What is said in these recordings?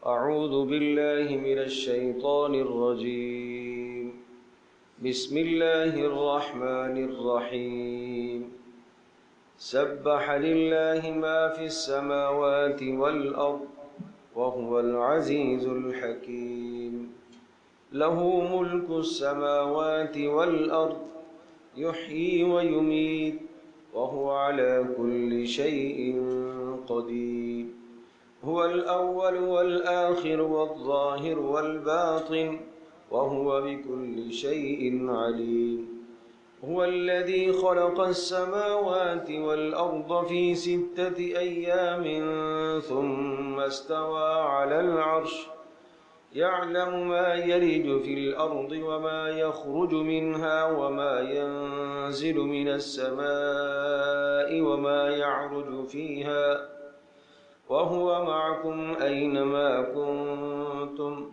أعوذ بالله من الشيطان الرجيم. بسم الله الرحمن الرحيم. سبح لله ما في السماوات والأرض وهو العزيز الحكيم. له ملك السماوات والأرض يحيي ويميت وهو على كل شيء قدير. هو الأول والآخر والظاهر والباطن وهو بكل شيء عليم. هو الذي خلق السماوات والأرض في 6 أيام ثم استوى على العرش يعلم ما يلج في الأرض وما يخرج منها وما ينزل من السماء وما يعرج فيها وهو معكم أينما كنتم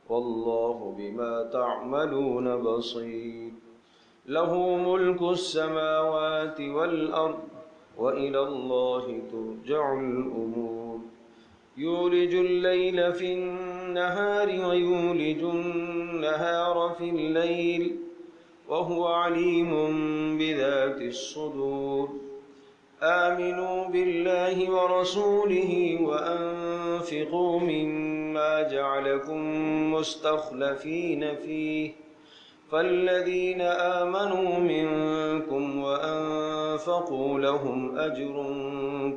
والله بما تعملون بصير. له ملك السماوات والأرض وإلى الله ترجع الأمور. يولج الليل في النهار ويولج النهار في الليل وهو عليم بذات الصدور. آمنوا بالله ورسوله وأنفقوا مما جعلكم مستخلفين فيه فالذين آمنوا منكم وأنفقوا لهم أجر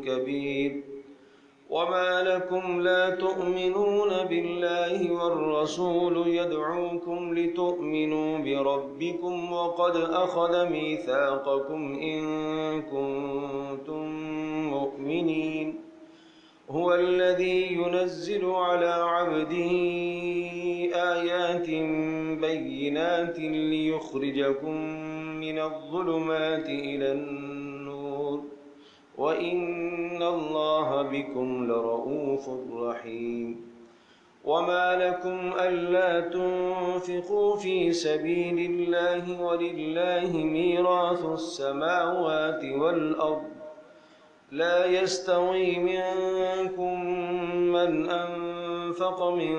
كبير. وما لكم لا تؤمنون بالله والرسول يدعوكم لتؤمنوا بربكم وقد أخذ ميثاقكم إن كنتم مؤمنين. هو الذي ينزل على عبده آيات بينات ليخرجكم من الظلمات إلى النور وإن الله بكم لرؤوف رحيم. وما لكم ألا تنفقوا في سبيل الله ولله ميراث السماوات والأرض لا يستوي منكم من أنفق من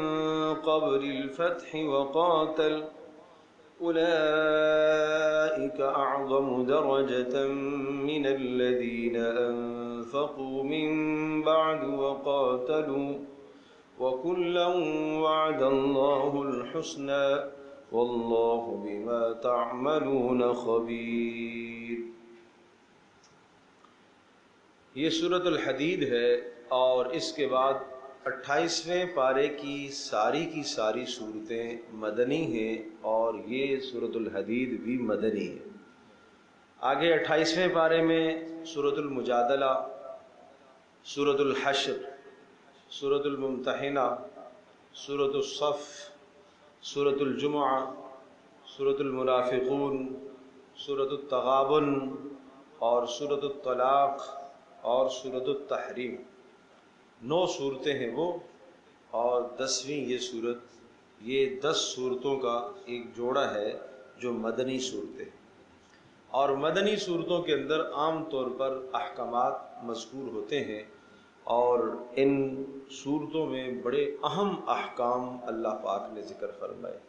قبل الفتح وقاتل أولئك أعظم درجة من الذين أنفقوا من بعد وقاتلوا وكلا وعد الله الحسنى والله بما تعملون خبير. یہ سورۃ الحدید ہے اور اس کے بعد 28ویں پارے کی ساری صورتیں مدنی ہیں اور یہ سورۃ الحدید بھی مدنی ہے. آگے 28ویں پارے میں سورۃ المجادلہ، سورۃ الحشر، سورۃ الممتحنہ، سورۃ الصف، سورۃ الجمعہ، سورۃ المنافقون، سورۃ التغابن اور سورۃ الطلاق اور سورۃ التحریم. 9 صورتیں ہیں وہ اور 10ویں یہ صورت. یہ 10 صورتوں کا ایک جوڑا ہے جو مدنی صورتیں ہیں. اور مدنی صورتوں کے اندر عام طور پر احکامات مذکور ہوتے ہیں اور ان صورتوں میں بڑے اہم احکام اللہ پاک نے ذکر فرمائے.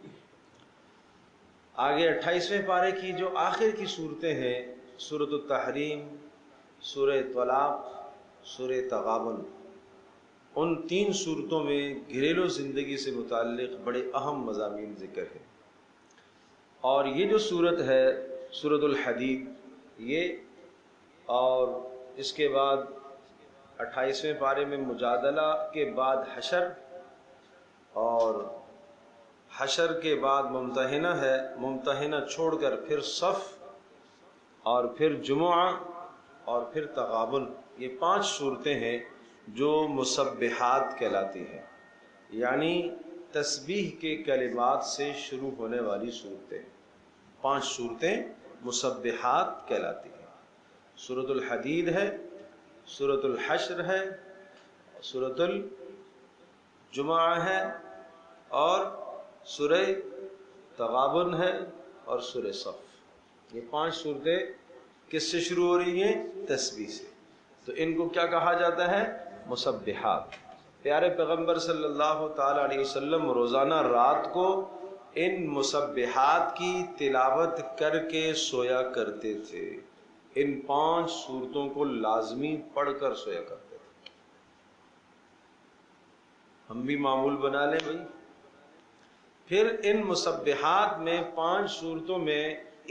آگے 28ویں پارے کی جو آخر کی صورتیں ہیں، سورۃ التحریم، سورہ طلاق، سورہ تغابن، ان 3 صورتوں میں گھریلو زندگی سے متعلق بڑے اہم مضامین ذکر ہیں. اور یہ جو صورت ہے سورۃ الحدید، یہ اور اس کے بعد 28ویں پارے میں مجادلہ کے بعد حشر اور حشر کے بعد ممتحنہ ہے، ممتحنہ چھوڑ کر پھر صف اور پھر جمعہ اور پھر تغابن. یہ 5 صورتیں ہیں جو مسبحات کہلاتی ہیں، یعنی تسبیح کے کلمات سے شروع ہونے والی صورتیں. 5 صورتیں مسبحات کہلاتی ہیں. سورۃ الحدید ہے، سورۃ الحشر ہے، سورۃ الجمعہ ہے اور سورہ تغابن ہے اور سورہ صف. یہ 5 صورتیں کس سے شروع ہو رہی ہیں؟ تسبیح سے. تو ان کو کیا کہا جاتا ہے؟ مسبحات. پیارے پیغمبر صلی اللہ تعالی علیہ وسلم روزانہ رات کو ان مسبحات کی تلاوت کر کے سویا کرتے تھے، ان 5 سورتوں کو لازمی پڑھ کر سویا کرتے تھے۔ ہم بھی معمول بنا لیں بھائی۔ پھر ان مسبحات میں 5 سورتوں میں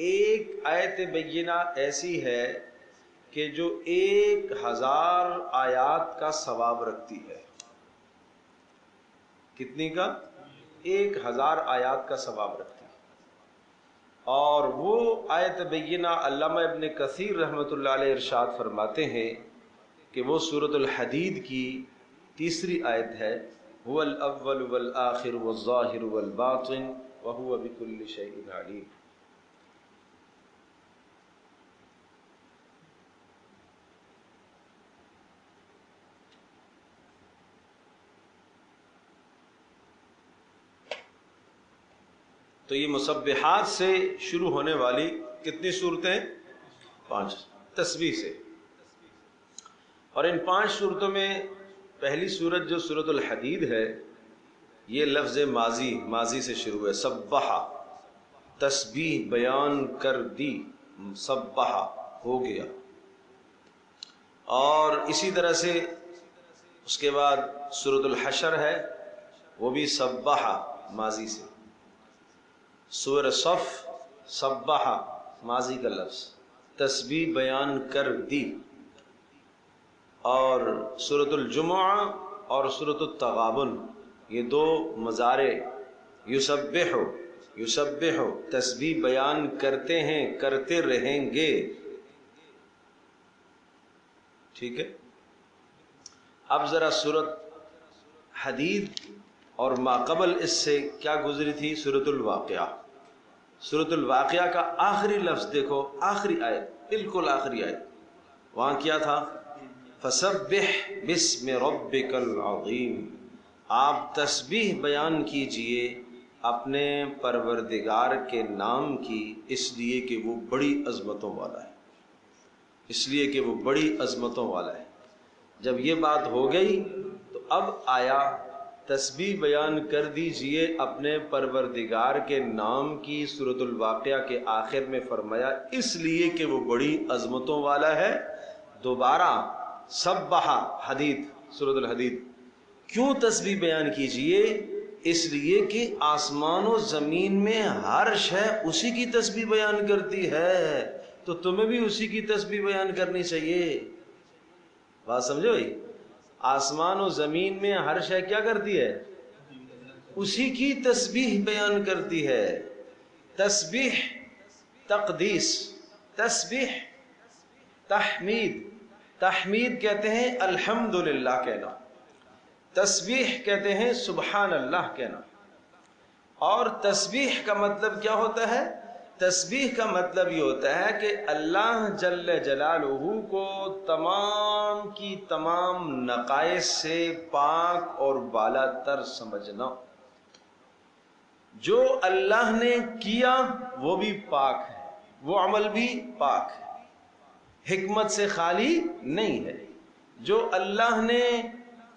ایک آیت بینہ ایسی ہے کہ جو 1000 آیات کا ثواب رکھتی ہے۔ کتنی کا؟ 1000 آیات کا ثواب رکھتی ہے۔ اور وہ آیت بینہ علامہ ابن کثیر رحمۃ اللہ علیہ ارشاد فرماتے ہیں کہ وہ سورۃ الحدید کی 3 آیت ہے، هو الاول والآخر والظاہر والباطن وهو بكل شيء علیم۔ تو یہ مسبحات سے شروع ہونے والی کتنی صورتیں؟ 5 تسبیح سے۔ اور ان 5 صورتوں میں پہلی صورت جو سورۃ الحدید ہے، یہ لفظ ماضی سے شروع ہے۔ سبح، تسبیح بیان کر دی، سبح ہو گیا۔ اور اسی طرح سے اس کے بعد سورۃ الحشر ہے، وہ بھی سبح ماضی سے۔ سورہ صف، سبح ماضی کا لفظ، تسبیح بیان کر دی۔ اور سورۃ الجمعہ اور سورۃ التغابن، یہ 2 مضارع، یسبح تسبیح بیان کرتے ہیں، کرتے رہیں گے۔ ٹھیک ہے۔ اب ذرا سورۃ حدید اور ما قبل اس سے کیا گزری تھی؟ سورۃ الواقعہ۔ سورۃ الواقعہ کا آخری لفظ دیکھو، آخری آیت، بالکل آخری آیت، وہاں کیا تھا؟ فسبح باسم ربک العظیم، آپ تسبیح بیان کیجئے اپنے پروردگار کے نام کی، اس لیے کہ وہ بڑی عظمتوں والا ہے، اس لیے کہ وہ بڑی عظمتوں والا ہے۔ جب یہ بات ہو گئی تو اب آیا تسبیح بیان کر دیجئے اپنے پروردگار کے نام کی۔ سورۃ الواقعہ کے آخر میں فرمایا اس لیے کہ وہ بڑی عظمتوں والا ہے۔ دوبارہ سبح حدید، سورۃ الحدید، کیوں تسبیح بیان کیجئے؟ اس لیے کہ آسمان و زمین میں ہر شے اسی کی تسبیح بیان کرتی ہے، تو تمہیں بھی اسی کی تسبیح بیان کرنی چاہیے۔ بات سمجھو بھائی، آسمان و زمین میں ہر شے کیا کرتی ہے؟ اسی کی تسبیح بیان کرتی ہے۔ تسبیح تقدیس، تسبیح تحمید، تحمید کہتے ہیں الحمدللہ کہنا، تسبیح کہتے ہیں سبحان اللہ کہنا۔ اور تسبیح کا مطلب کیا ہوتا ہے؟ تسبیح کا مطلب یہ ہوتا ہے کہ اللہ جل جلالہ کو تمام کی تمام نقائص سے پاک اور بالا تر سمجھنا۔ جو اللہ نے کیا وہ بھی پاک ہے، وہ عمل بھی پاک ہے، حکمت سے خالی نہیں ہے۔ جو اللہ نے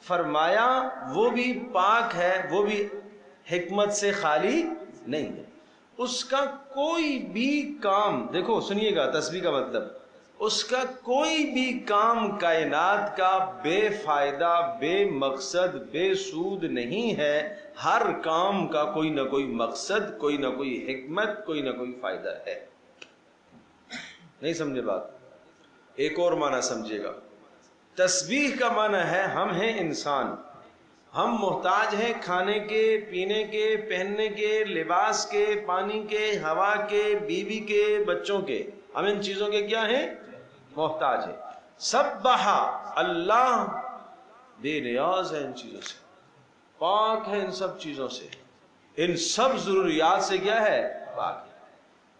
فرمایا وہ بھی پاک ہے، وہ بھی حکمت سے خالی نہیں ہے۔ اس کا کوئی بھی کام، دیکھو سنیے گا تسبیح کا مطلب، اس کا کوئی بھی کام کائنات کا بے فائدہ، بے مقصد، بے سود نہیں ہے۔ ہر کام کا کوئی نہ کوئی مقصد، کوئی نہ کوئی حکمت، کوئی نہ کوئی فائدہ ہے۔ نہیں سمجھے بات؟ ایک اور معنی سمجھے گا۔ تسبیح کا معنی ہے ہم ہیں انسان، ہم محتاج ہیں کھانے کے، پینے کے، پہننے کے، لباس کے، پانی کے، ہوا کے، بیوی کے، بچوں کے، ہم ان چیزوں کے کیا ہیں؟ محتاج ہیں۔ سبح، اللہ بے نیاز ہے ان چیزوں سے، پاک ہے ان سب چیزوں سے، ان سب ضروریات سے کیا ہے؟ پاک ہے۔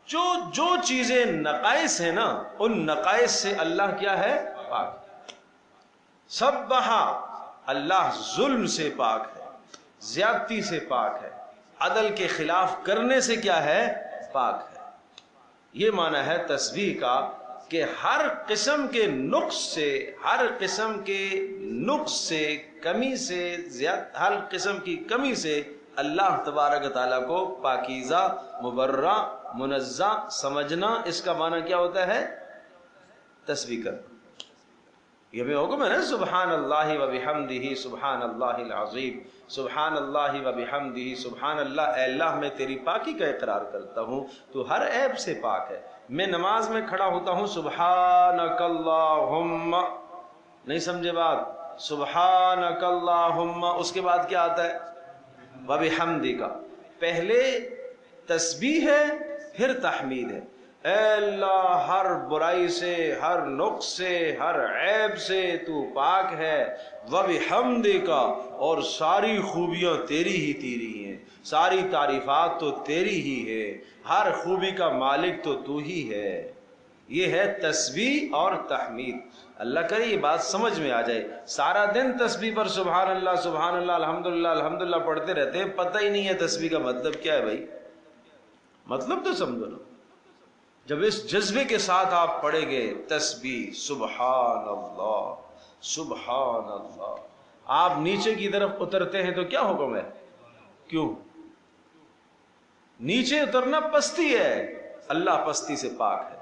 جو چیزیں نقائص ہیں نا، ان نقائص سے اللہ کیا ہے؟ پاک ہے۔ سبح، اللہ ظلم سے پاک ہے، زیادتی سے پاک ہے، عدل کے خلاف کرنے سے کیا ہے؟ پاک ہے۔ یہ معنی ہے تسبیح کا کہ ہر قسم کے نقص سے، ہر قسم کے نقص سے، کمی سے، ہر قسم کی کمی سے اللہ تبارک تعالیٰ کو پاکیزہ، مبرہ، منزہ سمجھنا، اس کا معنی کیا ہوتا ہے؟ تسبیح کرنا۔ یہ بھی حکم ہے نا، سبحان اللہ و بحمدہ سبحان اللہ العظیم، سبحان اللہ و بحمدہ سبحان اللہ۔ اے اللہ میں تیری پاکی کا اقرار کرتا ہوں، تو ہر عیب سے پاک ہے۔ میں نماز میں کھڑا ہوتا ہوں، سبحانک اللہم، نہیں سمجھے بات؟ سبحانک اللہم، اس کے بعد کیا آتا ہے؟ و بحمدک۔ پہلے تسبیح ہے، پھر تحمید ہے۔ اے اللہ ہر برائی سے، ہر نقص سے، ہر عیب سے تو پاک ہے، وَبِحَمْدِكَ، اور ساری خوبیاں تیری ہی ہیں، ساری تعریفات تو تیری ہی ہے، ہر خوبی کا مالک تو ہی ہے۔ یہ ہے تسبیح اور تحمید۔ اللہ کرے یہ بات سمجھ میں آ جائے۔ سارا دن تسبیح پر سبحان اللہ سبحان اللہ الحمدللہ الحمدللہ پڑھتے رہتے ہیں، پتہ ہی نہیں ہے تسبیح کا مطلب کیا ہے۔ بھائی مطلب تو سمجھو نا۔ جب اس جذبے کے ساتھ آپ پڑھیں گے تسبیح سبحان اللہ سبحان اللہ، آپ نیچے کی طرف اترتے ہیں تو کیا حکم ہے؟ کیوں نیچے اترنا پستی ہے، اللہ پستی سے پاک ہے،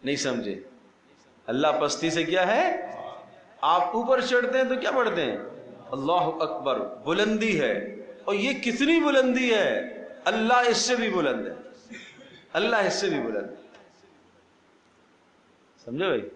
نہیں سمجھے؟ اللہ پستی سے کیا ہے؟ آپ اوپر چڑھتے ہیں تو کیا پڑھتے ہیں؟ اللہ اکبر، بلندی ہے، اور یہ کتنی بلندی ہے؟ اللہ اس سے بھی بلند ہے، اللہ اس سے بھی بلند ہے، سمجھو بھائی؟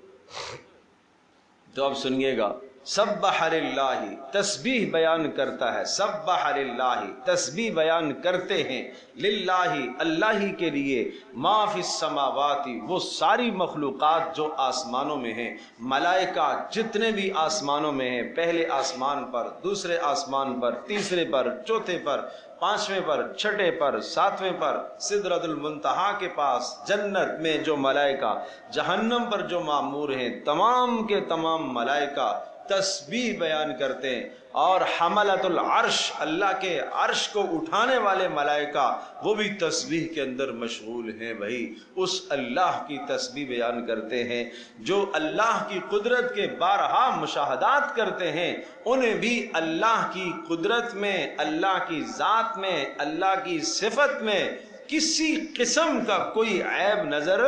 تو اب سنیے گا، سبح للہ، تسبیح بیان کرتا ہے، سبح للہ، تسبیح بیان کرتے ہیں، للہ، اللہ ہی کے لیے، ما فی السماوات، وہ ساری مخلوقات جو آسمانوں میں ہیں، ملائکہ جتنے بھی آسمانوں میں ہیں، پہلے آسمان پر، دوسرے آسمان پر، تیسرے پر، چوتھے پر، پانچویں پر، چھٹے پر، ساتویں پر، سدرۃ المنتہا کے پاس، جنت میں جو ملائکہ، جہنم پر جو مامور ہیں، تمام کے تمام ملائکہ تسبیح بیان کرتے ہیں، اور حملۃ العرش، اللہ کے عرش کو اٹھانے والے ملائکہ، وہ بھی تسبیح کے اندر مشغول ہیں۔ بھائی اس اللہ کی تسبیح بیان کرتے ہیں، جو اللہ کی قدرت کے بارہا مشاہدات کرتے ہیں، انہیں بھی اللہ کی قدرت میں، اللہ کی ذات میں، اللہ کی صفت میں کسی قسم کا کوئی عیب نظر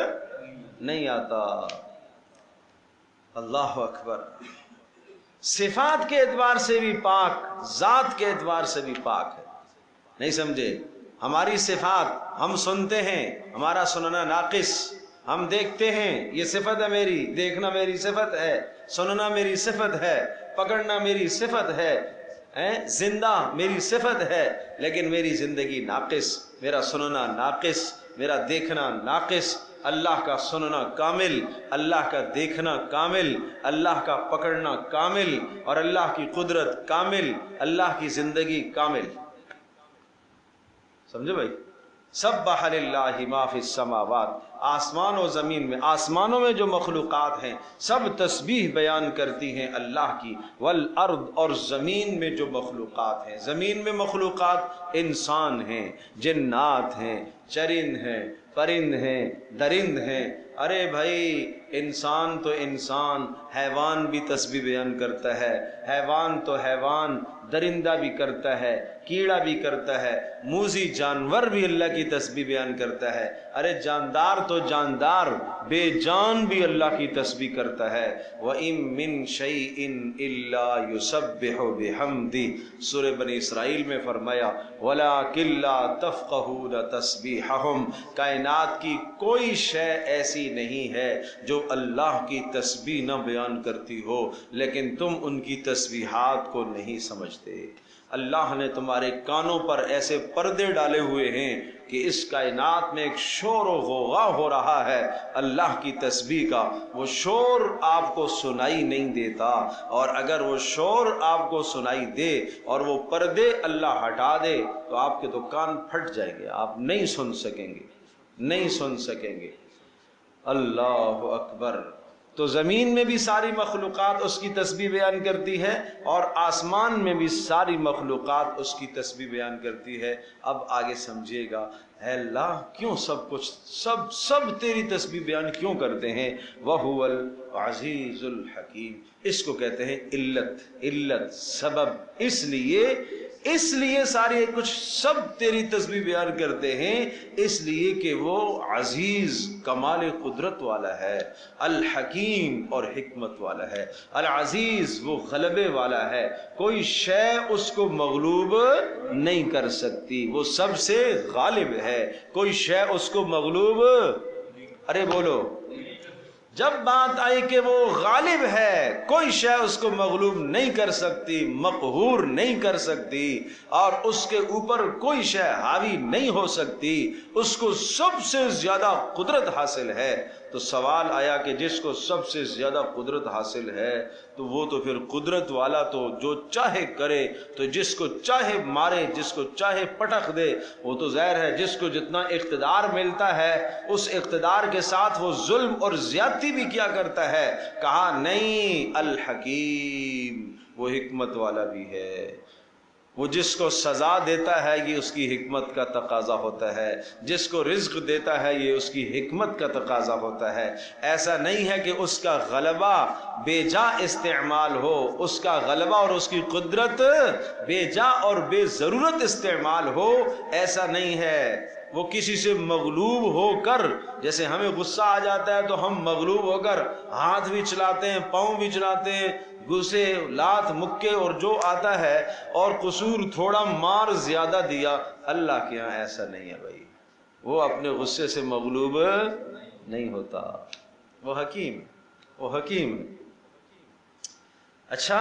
نہیں آتا۔ اللہ اکبر۔ صفات کے اعتبار سے بھی پاک، ذات کے اعتبار سے بھی پاک ہے، نہیں سمجھے؟ ہماری صفات، ہم سنتے ہیں، ہمارا سننا ناقص، ہم دیکھتے ہیں، یہ صفت ہے میری، دیکھنا میری صفت ہے، سننا میری صفت ہے، پکڑنا میری صفت ہے، زندہ میری صفت ہے، لیکن میری زندگی ناقص، میرا سننا ناقص، میرا دیکھنا ناقص۔ اللہ کا سننا کامل، اللہ کا دیکھنا کامل، اللہ کا پکڑنا کامل، اور اللہ کی قدرت کامل، اللہ کی زندگی کامل، سمجھے بھائی؟ سبح للہ ما فی السماوات، آسمان و زمین میں، آسمانوں میں جو مخلوقات ہیں سب تسبیح بیان کرتی ہیں اللہ کی، والارض، اور زمین میں جو مخلوقات ہیں، زمین میں مخلوقات انسان ہیں، جنات ہیں، چرند ہیں، پرند ہیں، درند ہیں۔ ارے بھائی انسان تو انسان، حیوان بھی تسبیح بیان کرتا ہے، حیوان تو حیوان، درندہ بھی کرتا ہے، کیڑا بھی کرتا ہے، موذی جانور بھی اللہ کی تسبیح بیان کرتا ہے۔ ارے جاندار تو جاندار، بے جان بھی اللہ کی تسبیح کرتا ہے۔ وَإِن مِّن شَيْءٍ إِلَّا يُسَبِّحُ بِحَمْدِهِ، سورہ بنی اسرائیل میں فرمایا وَلَٰكِن لَّا تَفْقَهُونَ تَسْبِيحَهُمْ، کائنات کی کوئی شے ایسی نہیں ہے جو اللہ کی تسبیح نہ بیان کرتی ہو، لیکن تم ان کی تسبیحات کو نہیں سمجھتے۔ اللہ نے تمہارے کانوں پر ایسے پردے ڈالے ہوئے ہیں کہ اس کائنات میں ایک شور و غوغا ہو رہا ہے اللہ کی تسبیح کا، وہ شور آپ کو سنائی نہیں دیتا، اور اگر وہ شور آپ کو سنائی دے اور وہ پردے اللہ ہٹا دے تو آپ کے تو کان پھٹ جائیں گے، آپ نہیں سن سکیں گے، نہیں سن سکیں گے۔ اللہ اکبر۔ تو زمین میں بھی ساری مخلوقات اس کی تسبیح بیان کرتی ہے، اور آسمان میں بھی ساری مخلوقات اس کی تسبیح بیان کرتی ہے۔ اب آگے سمجھیے گا، اے اللہ کیوں سب کچھ سب تیری تسبیح بیان کیوں کرتے ہیں؟ وَهُوَ الْعَزِيزُ الْحَكِيمُ، اس کو کہتے ہیں علت سبب، اس لیے سارے کچھ سب تیری تسبیح بیان کرتے ہیں، اس لیے کہ وہ عزیز کمال قدرت والا ہے، الحکیم اور حکمت والا ہے۔ العزیز وہ غلبے والا ہے، کوئی شے اس کو مغلوب نہیں کر سکتی، وہ سب سے غالب ہے، کوئی شے اس کو مغلوب، ارے بولو، جب بات آئی کہ وہ غالب ہے، کوئی شے اس کو مغلوب نہیں کر سکتی، مقہور نہیں کر سکتی، اور اس کے اوپر کوئی شے حاوی نہیں ہو سکتی، اس کو سب سے زیادہ قدرت حاصل ہے۔ تو سوال آیا کہ جس کو سب سے زیادہ قدرت حاصل ہے تو وہ تو پھر قدرت والا تو جو چاہے کرے، تو جس کو چاہے مارے، جس کو چاہے پٹخ دے، وہ تو ظاہر ہے جس کو جتنا اقتدار ملتا ہے اس اقتدار کے ساتھ وہ ظلم اور زیادتی بھی کیا کرتا ہے۔ کہا نہیں، الحکیم وہ حکمت والا بھی ہے، وہ جس کو سزا دیتا ہے یہ اس کی حکمت کا تقاضا ہوتا ہے، جس کو رزق دیتا ہے یہ اس کی حکمت کا تقاضا ہوتا ہے۔ ایسا نہیں ہے کہ اس کا غلبہ بے جا استعمال ہو، اس کا غلبہ اور اس کی قدرت بے جا اور بے ضرورت استعمال ہو، ایسا نہیں ہے۔ وہ کسی سے مغلوب ہو کر، جیسے ہمیں غصہ آ جاتا ہے تو ہم مغلوب ہو کر ہاتھ بھی چلاتے ہیں، پاؤں بھی چلاتے ہیں، غصے لات مکے اور جو آتا ہے، اور قصور تھوڑا مار زیادہ دیا۔ اللہ کے ہاں ایسا نہیں ہے بھائی، وہ اپنے غصے سے مغلوب نہیں ہوتا، وہ حکیم۔ اچھا،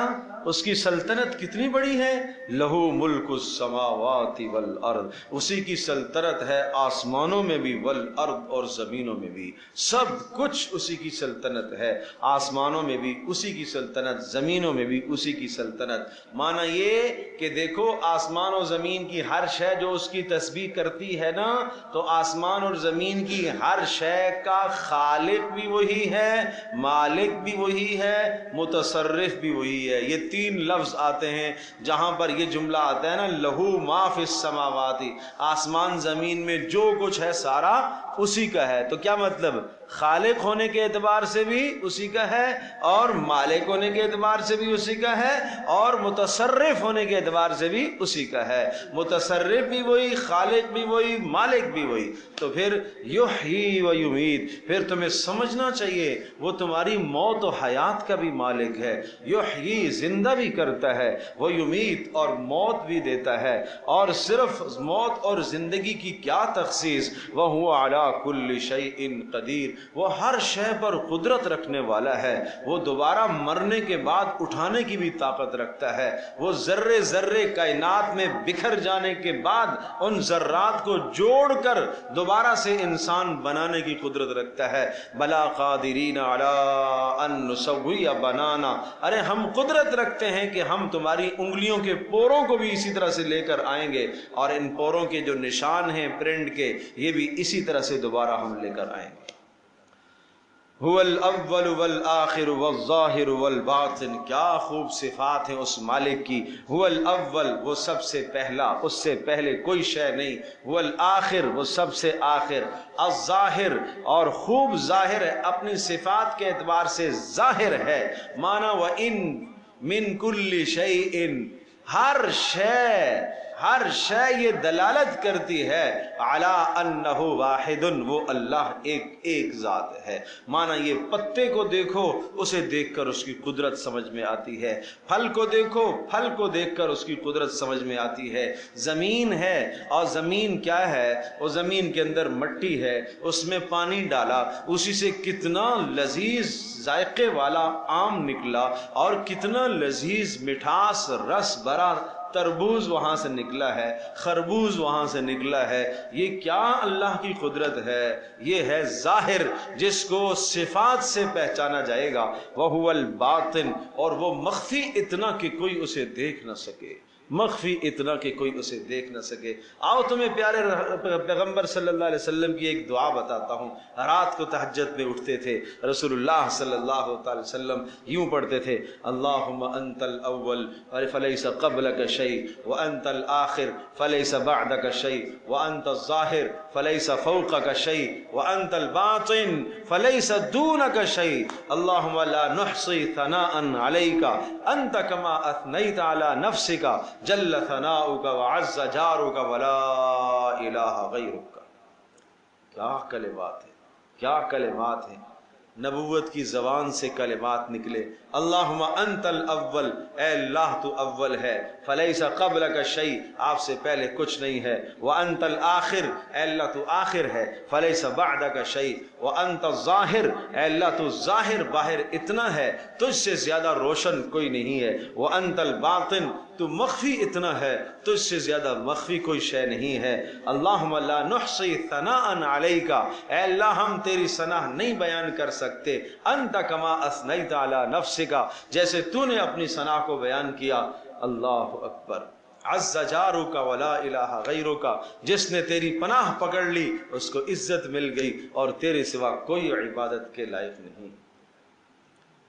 اس کی سلطنت کتنی بڑی ہے؟ لہو ملک السماوات والارض، اسی کی سلطنت ہے آسمانوں میں بھی، والارض اور زمینوں میں بھی، سب کچھ اسی کی سلطنت ہے، آسمانوں میں بھی اسی کی سلطنت، زمینوں میں بھی اسی کی سلطنت۔ معنی یہ کہ دیکھو آسمان و زمین کی ہر شے جو اس کی تسبیح کرتی ہے نا، تو آسمان اور زمین کی ہر شے کا خالق بھی وہی ہے، مالک بھی وہی ہے، متصرف بھی وہی ہے۔ یہ تین لفظ آتے ہیں جہاں پر یہ جملہ آتا ہے نا، لہو ما فی السماوات، آسمان زمین میں جو کچھ ہے سارا اسی کا ہے۔ تو کیا مطلب؟ خالق ہونے کے اعتبار سے بھی اسی کا ہے، اور مالک ہونے کے اعتبار سے بھی اسی کا ہے، اور متصرف ہونے کے اعتبار سے بھی اسی کا ہے۔ متصرف بھی وہی، خالق بھی وہی، مالک بھی وہی۔ تو پھر یحیی و یمیت، پھر تمہیں سمجھنا چاہیے وہ تمہاری موت و حیات کا بھی مالک ہے۔ یحیی زندہ بھی کرتا ہے، وہ یمیت اور موت بھی دیتا ہے، اور صرف موت اور زندگی کی کیا تخصیص، وَهُوَ عَلَى كُلِّ شَيْءٍ قَدِيرٌ، وہ ہر شے پر قدرت رکھنے والا ہے، وہ دوبارہ مرنے کے بعد اٹھانے کی بھی طاقت رکھتا ہے، وہ ذرے ذرے کائنات میں بکھر جانے کے بعد ان ذرات کو جوڑ کر دوبارہ سے انسان بنانے کی قدرت رکھتا ہے۔ بلا قادرین علی ان نسوی بنانا، ارے ہم قدرت رکھتے ہیں کہ ہم تمہاری انگلیوں کے پوروں کو بھی اسی طرح سے لے کر آئیں گے، اور ان پوروں کے جو نشان ہیں پرنٹ کے، یہ بھی اسی طرح سے دوبارہ ہم لے کر آئیں گے۔ هو الاول والآخر والظاہر والباطن، کیا خوب صفات ہیں اس مالک کی۔ هو الاول، وہ سب سے پہلا، اس سے پہلے کوئی شے نہیں۔ هو الآخر، وہ سب سے آخر۔ الظاہر، اور خوب ظاہر ہے، اپنی صفات کے اعتبار سے ظاہر ہے۔ مانا وَإِن مِّن كُلِّ شَيْءٍ، ہر شے یہ دلالت کرتی ہے علی انہ واحد، وہ اللہ ایک ذات ہے۔ مانا یہ پتے کو دیکھو، اسے دیکھ کر اس کی قدرت سمجھ میں آتی ہے، پھل کو دیکھو، پھل کو دیکھ کر اس کی قدرت سمجھ میں آتی ہے۔ زمین ہے، اور زمین کیا ہے؟ وہ زمین کے اندر مٹی ہے، اس میں پانی ڈالا، اسی سے کتنا لذیذ ذائقے والا آم نکلا، اور کتنا لذیذ مٹھاس رس بھرا تربوز وہاں سے نکلا ہے، خربوز وہاں سے نکلا ہے۔ یہ کیا اللہ کی قدرت ہے؟ یہ ہے ظاہر، جس کو صفات سے پہچانا جائے گا۔ وَهُوَ الْبَاطِن، اور وہ مخفی اتنا کہ کوئی اسے دیکھ نہ سکے۔ مخفی اتنا کہ کوئی اسے دیکھ نہ سکے۔ آؤ تمہیں پیارے پیغمبر صلی اللہ علیہ وسلم کی ایک دعا بتاتا ہوں۔ رات کو تہجد میں اٹھتے تھے رسول اللہ صلی اللہ تعالی وسلم، یوں پڑھتے تھے اللہم انت الاول فلیس قبلک شیء وانت الآخر فلیس بعدک شیء وانت الظاہر فلیس فوقک شیء وانت الباطن فلیس دونک شیء اللہم لا نحصی ثناء علیک انت کما اثنیت علی نفسک جل ثناؤک وعز جارک ولا الہ غیرک۔ کیا کلمات ہیں، کیا کلمات ہیں، نبوت کی زبان سے کلمات نکلے۔ اللہم انت الاول، اے اللہ تو اول ہے، فلیس قبلک شیء، آپ سے پہلے کچھ نہیں ہے، وانت الآخر، اے اللہ تو آخر ہے، فلیس بعدک شیء، وانت الظاہر، اے اللہ تو ظاہر باہر اتنا ہے، تجھ سے زیادہ روشن کوئی نہیں ہے، وانت الباطن، تو مخفی اتنا ہے، تجھ سے زیادہ مخفی کوئی شے نہیں ہے۔ اللہم لا نحصی ثناء علیک، اے اللہ ہم تیری ثنا نہیں بیان کر سکتے، انت کما اثنیت علی نفسک، جیسے تو نے اپنی ثنا کو بیان کیا۔ اللہ اکبر، عز جارک ولا الہ غیرک، جس نے تیری پناہ پکڑ لی اس کو عزت مل گئی اور تیرے سوا کوئی عبادت کے لائق نہیں۔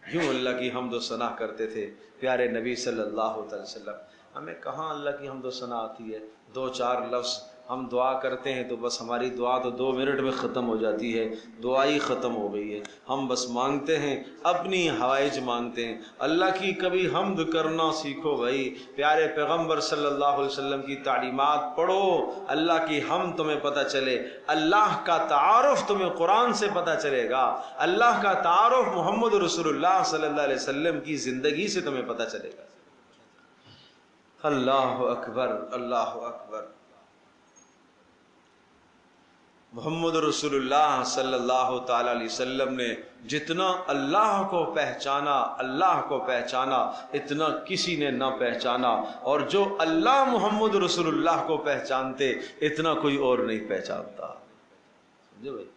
یوں اللہ کی حمد و ثنا کرتے تھے پیارے نبی صلی اللہ علیہ وسلم۔ ہمیں کہاں اللہ کی حمد و ثنا آتی ہے؟ دو چار لفظ ہم دعا کرتے ہیں تو بس ہماری دعا تو 2 منٹ میں ختم ہو جاتی ہے، دعا ہی ختم ہو گئی ہے۔ ہم بس مانگتے ہیں، اپنی حوائج مانگتے ہیں۔ اللہ کی کبھی حمد کرنا سیکھو بھائی، پیارے پیغمبر صلی اللہ علیہ وسلم کی تعلیمات پڑھو، اللہ کی حمد تمہیں پتہ چلے، اللہ کا تعارف تمہیں قرآن سے پتہ چلے گا، اللہ کا تعارف محمد رسول اللہ صلی اللہ علیہ وسلم کی زندگی سے تمہیں پتہ چلے گا۔ اللہ اکبر، اللہ اکبر۔ محمد رسول اللہ صلی اللہ تعالی علیہ وسلم نے جتنا اللہ کو پہچانا، اللہ کو پہچانا اتنا کسی نے نہ پہچانا، اور جو اللہ محمد رسول اللہ کو پہچانتے اتنا کوئی اور نہیں پہچانتا۔ سمجھے بھائی؟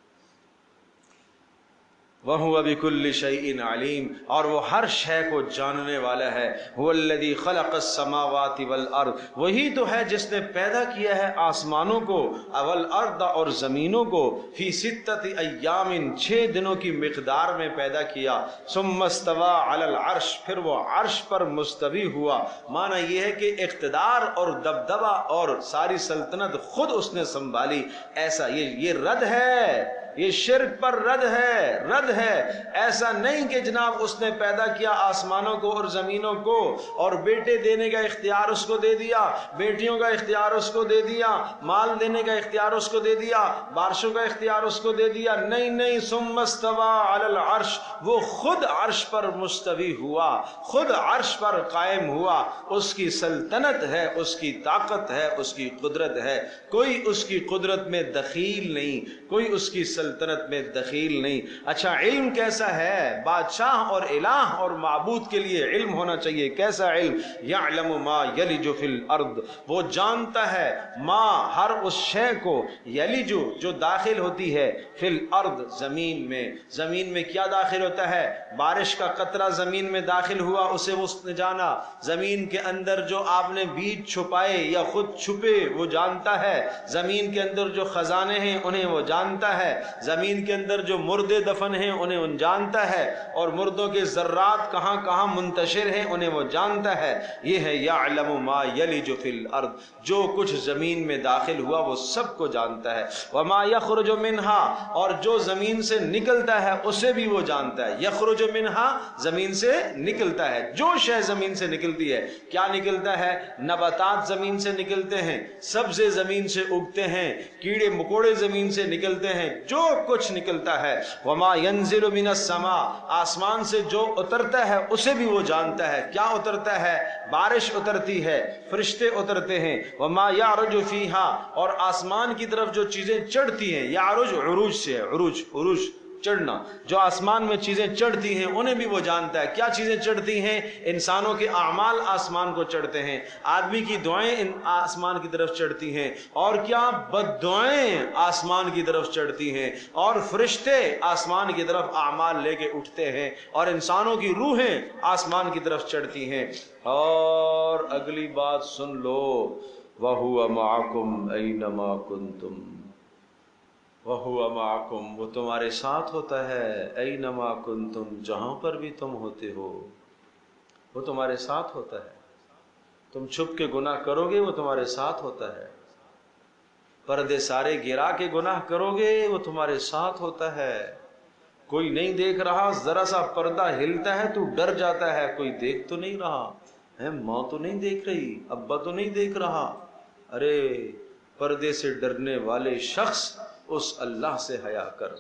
وَهُوَ بِكُلِّ شَيْءٍ عَلِيمٌ، اور وہ ہر شے کو جاننے والا ہے۔ هُوَ الَّذِي خَلَقَ السَّمَاوَاتِ وَالْأَرْضِ، وہی تو ہے جس نے پیدا کیا ہے آسمانوں کو، وَالْأَرْضَ اور زمینوں کو، فِي سِتَّةِ أَيَّامٍ 6 دنوں کی مقدار میں پیدا کیا، ثُمَّ اسْتَوَىٰ عَلَى الْعَرْشِ، پھر وہ عرش پر مستوی ہوا۔ معنی یہ ہے کہ اقتدار اور دبدبہ اور ساری سلطنت خود اس نے سنبھالی۔ ایسا یہ رد ہے، یہ شرک پر رد ہے، رد ہے۔ ایسا نہیں کہ جناب اس نے پیدا کیا آسمانوں کو اور زمینوں کو اور بیٹے دینے کا اختیار اس کو دے دیا، بیٹیوں کا اختیار اس کو دے دیا، مال دینے کا اختیار اس کو دے دیا، بارشوں کا اختیار اس کو دے دیا۔ نہیں نہیں، ثم استوى علی العرش، وہ خود عرش پر مستوی ہوا، خود عرش پر قائم ہوا۔ اس کی سلطنت ہے، اس کی طاقت ہے، اس کی قدرت ہے، کوئی اس کی قدرت میں دخیل نہیں، کوئی اس کی سلطنت میں دخیل نہیں۔ اچھا، علم کیسا ہے؟ بادشاہ اور الہ اور معبود کے لیے علم ہونا چاہیے۔ کیسا علم؟ یعلم ما یلج فی الارض، وہ جانتا ہے ما ہر اس شے کو، یلج جو داخل ہوتی ہے، فی الارض زمین میں۔ زمین میں کیا داخل ہوتا ہے؟ بارش کا قطرہ زمین میں داخل ہوا، اسے اس نے جانا۔ زمین کے اندر جو آپ نے بیج چھپائے یا خود چھپے وہ جانتا ہے۔ زمین کے اندر جو خزانے ہیں انہیں وہ جانتا ہے۔ زمین کے اندر جو مردے دفن ہیں انہیں جانتا ہے، اور مردوں کے ذرات کہاں کہاں منتشر ہیں انہیں وہ جانتا ہے۔ یہ ہے یعلم ما یلج فی الارض، جو کچھ زمین میں داخل ہوا وہ سب کو جانتا ہے۔ وما یخرج منہا، اور جو زمین سے نکلتا ہے اسے بھی وہ جانتا ہے۔ یخرج منہا، زمین سے نکلتا ہے، جو شے زمین سے نکلتی ہے۔ کیا نکلتا ہے؟ نباتات زمین سے نکلتے ہیں، سبزے زمین سے اگتے ہیں، کیڑے مکوڑے زمین سے نکلتے ہیں، جو کچھ نکلتا ہے۔ وما ينزل من السماء، آسمان سے جو اترتا ہے اسے بھی وہ جانتا ہے۔ کیا اترتا ہے؟ بارش اترتی ہے، فرشتے اترتے ہیں۔ وما يعرج فيها، اور آسمان کی طرف جو چیزیں چڑھتی ہیں، يعرج عروج سے ہے، عروج چڑھنا، جو آسمان میں چیزیں چڑھتی ہیں انہیں بھی وہ جانتا ہے۔ کیا چیزیں چڑھتی ہیں؟ انسانوں کے اعمال آسمان کو چڑھتے ہیں، آدمی کی دعائیں آسمان کی طرف چڑھتی ہیں، اور کیا بد دعائیں آسمان کی طرف چڑھتی ہیں، اور فرشتے آسمان کی طرف اعمال لے کے اٹھتے ہیں، اور انسانوں کی روحیں آسمان کی طرف چڑھتی ہیں۔ اور اگلی بات سن لو، وَهُوَ مَعَكُمْ أَيْنَمَا كُنْتُمْ، وَهُوَ مَعَكُمْ، وہ تمہارے ساتھ ہوتا ہے، أَيْنَمَا كُنْتُمْ، جہاں پر بھی تم ہوتے ہو وہ تمہارے ساتھ ہوتا ہے۔ تم چھپ کے گناہ کرو گے وہ تمہارے ساتھ ہوتا ہے، پردے سارے گرا کے گناہ کرو گے وہ تمہارے ساتھ ہوتا ہے۔ کوئی نہیں دیکھ رہا، ذرا سا پردہ ہلتا ہے تو ڈر جاتا ہے، کوئی دیکھ تو نہیں رہا ہے، ماں تو نہیں دیکھ رہی، ابا تو نہیں دیکھ رہا۔ ارے پردے سے ڈرنے والے شخص اس اللہ سے حیا کر،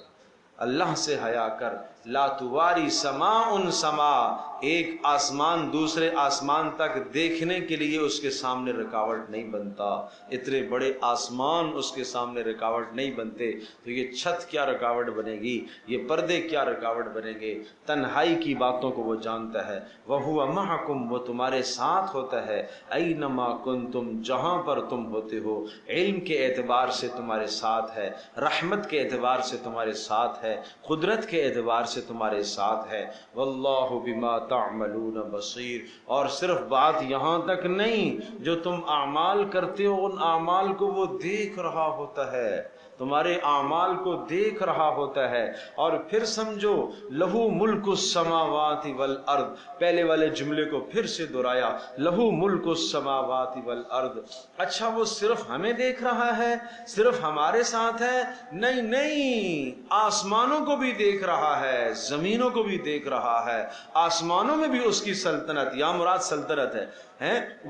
اللہ سے حیا کر۔ لا تواری سماء سما، ایک آسمان دوسرے آسمان تک دیکھنے کے لیے اس کے سامنے رکاوٹ نہیں بنتا، اتنے بڑے آسمان اس کے سامنے رکاوٹ نہیں بنتے، تو یہ چھت کیا رکاوٹ بنے گی، یہ پردے کیا رکاوٹ بنے گے۔ تنہائی کی باتوں کو وہ جانتا ہے۔ وَهُوَ مَعَكُمْ، وہ تمہارے ساتھ ہوتا ہے، أَيْنَمَا كُنْتُمْ، جہاں پر تم ہوتے ہو۔ علم کے اعتبار سے تمہارے ساتھ ہے، رحمت کے اعتبار سے تمہارے ساتھ ہے، قدرت کے اعتبار سے تمہارے ساتھ ہے۔ واللہ بما تعملون بصیر، اور صرف بات یہاں تک نہیں، جو تم اعمال کرتے ہو ان اعمال کو وہ دیکھ رہا ہوتا ہے، تمہارے اعمال کو دیکھ رہا ہوتا ہے۔ اور پھر سمجھو، لہو ملک السماوات والارض، پہلے والے جملے کو پھر سے دہرایا، لہو ملک السماوات والارض۔ اچھا وہ صرف ہمیں دیکھ رہا ہے، صرف ہمارے ساتھ ہے؟ نہیں نہیں، آسمانوں کو بھی دیکھ رہا ہے، زمینوں کو بھی دیکھ رہا ہے۔ آسمانوں میں بھی اس کی سلطنت، یا مراد سلطنت ہے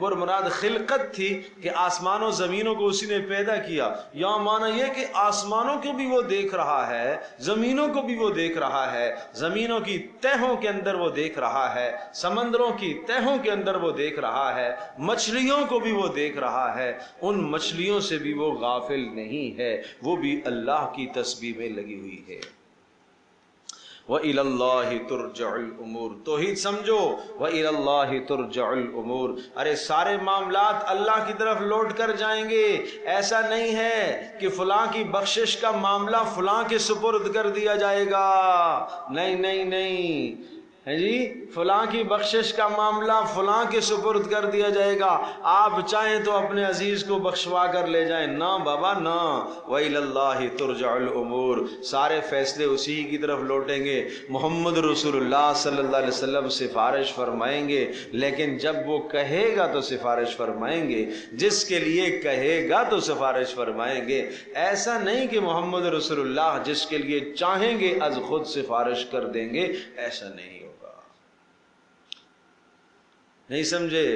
اور مراد خلقت تھی کہ آسمانوں زمینوں کو اسی نے پیدا کیا، یا معنی یہ کہ آسمانوں کو بھی وہ دیکھ رہا ہے، زمینوں کو بھی وہ دیکھ رہا ہے، زمینوں کی تہوں کے اندر وہ دیکھ رہا ہے، سمندروں کی تہوں کے اندر وہ دیکھ رہا ہے، مچھلیوں کو بھی وہ دیکھ رہا ہے، ان مچھلیوں سے بھی وہ غافل نہیں ہے، وہ بھی اللہ کی تسبیح میں لگی ہوئی ہے۔ وَإِلَى اللَّهِ تُرْجَعُ الْأُمُورِ، توحید سمجھو، وَإِلَى اللَّهِ تُرْجَعُ الْأُمُورِ، ارے سارے معاملات اللہ کی طرف لوٹ کر جائیں گے۔ ایسا نہیں ہے کہ فلاں کی بخشش کا معاملہ فلاں کے سپرد کر دیا جائے گا، نہیں نہیں نہیں ہے جی، فلاں کی بخشش کا معاملہ فلاں کے سپرد کر دیا جائے گا، آپ چاہیں تو اپنے عزیز کو بخشوا کر لے جائیں، نہ بابا نہ۔ وَإِلَى اللَّهِ تُرْجَعُ الْأُمُورِ، سارے فیصلے اسی کی طرف لوٹیں گے۔ محمد رسول اللہ صلی اللہ علیہ وسلم سفارش فرمائیں گے، لیکن جب وہ کہے گا تو سفارش فرمائیں گے، جس کے لیے کہے گا تو سفارش فرمائیں گے۔ ایسا نہیں کہ محمد رسول اللہ جس کے لیے چاہیں گے از خود سفارش کر دیں گے، ایسا نہیں ہوگا۔ نہیں سمجھے؟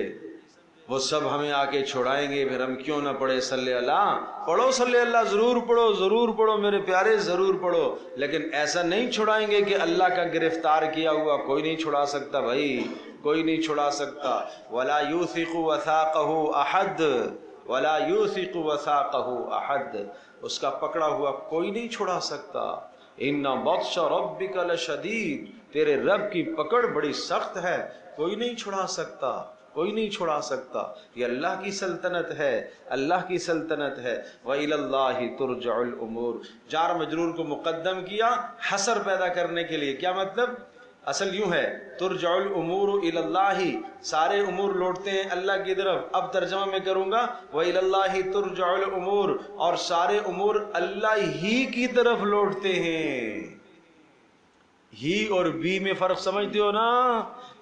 وہ سب ہمیں آ کے چھوڑائیں گے، پھر ہم کیوں نہ پڑھے صلی اللہ؟ پڑھو صلی اللہ، ضرور پڑھو، ضرور پڑھو میرے پیارے، ضرور پڑھو، لیکن ایسا نہیں چھڑائیں گے کہ اللہ کا گرفتار کیا ہوا کوئی نہیں چھڑا سکتا، بھائی کوئی نہیں چھڑا سکتا۔ وَلَا يُوثِقُ وَثَاقَهُ أَحَدٌ، وَلَا يُوثِقُ وَثَاقَهُ أَحَدٌ، اس کا پکڑا ہوا کوئی نہیں چھڑا سکتا۔ إِنَّ بَطْشَ رَبِّكَ لَشَدِيدٌ، تیرے رب کی پکڑ بڑی سخت ہے، کوئی نہیں چھڑا سکتا، کوئی نہیں چھڑا سکتا۔ یہ اللہ کی سلطنت ہے، اللہ کی سلطنت ہے۔ وَإِلَى اللَّهِ تُرْجَعُ الْأُمُورِ، جار مجرور کو مقدم کیا حصر پیدا کرنے کے لیے۔ کیا مطلب؟ اصل یوں ہے، ترجع الامور الی اللہ، سارے امور لوٹتے ہیں اللہ کی طرف۔ اب ترجمہ میں کروں گا، وَإِلَى اللَّهِ تُرْجَعُ الْأُمُورِ، اور سارے امور اللہ ہی کی طرف لوٹتے ہیں۔ ہی اور بی میں فرق سمجھتے ہو نا؟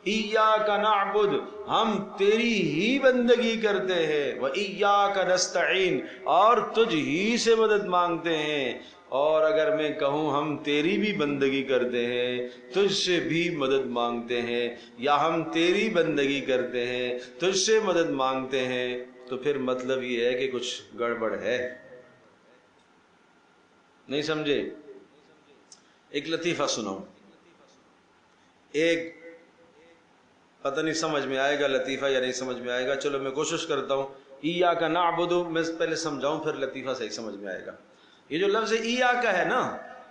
ایاک نعبد، ہم تیری ہی بندگی کرتے ہیں، وایاک نستعین، اور تجھ ہی سے مدد مانگتے ہیں۔ اور اگر میں کہوں ہم تیری بھی بندگی کرتے ہیں، تجھ سے بھی مدد مانگتے ہیں، یا ہم تیری بندگی کرتے ہیں تجھ سے مدد مانگتے ہیں، تو پھر مطلب یہ ہے کہ کچھ گڑبڑ ہے۔ نہیں سمجھے؟ ایک لطیفہ سناؤں، ایک پتہ نہیں سمجھ میں آئے گا لطیفہ یا نہیں سمجھ میں آئے گا، چلو میں کوشش کرتا ہوں۔ ایاک نعبد، میں پہلے سمجھاؤں پھر لطیفہ صحیح سمجھ میں آئے گا۔ یہ جو لفظ ایاک ہے نا،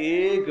1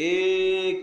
1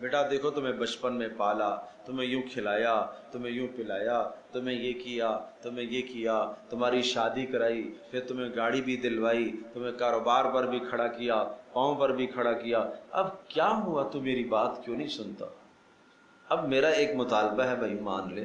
بیٹا دیکھو تمہیں بچپن میں پالا، تمہیں یوں کھلایا، تمہیں یوں پلایا، تمہیں یہ کیا، تمہیں یہ کیا، تمہاری شادی کرائی، پھر تمہیں گاڑی بھی دلوائی، تمہیں کاروبار پر بھی کھڑا کیا، پاؤں پر بھی کھڑا کیا، اب کیا ہوا تو میری بات کیوں نہیں سنتا؟ اب میرا ایک مطالبہ ہے بھائی، مان لے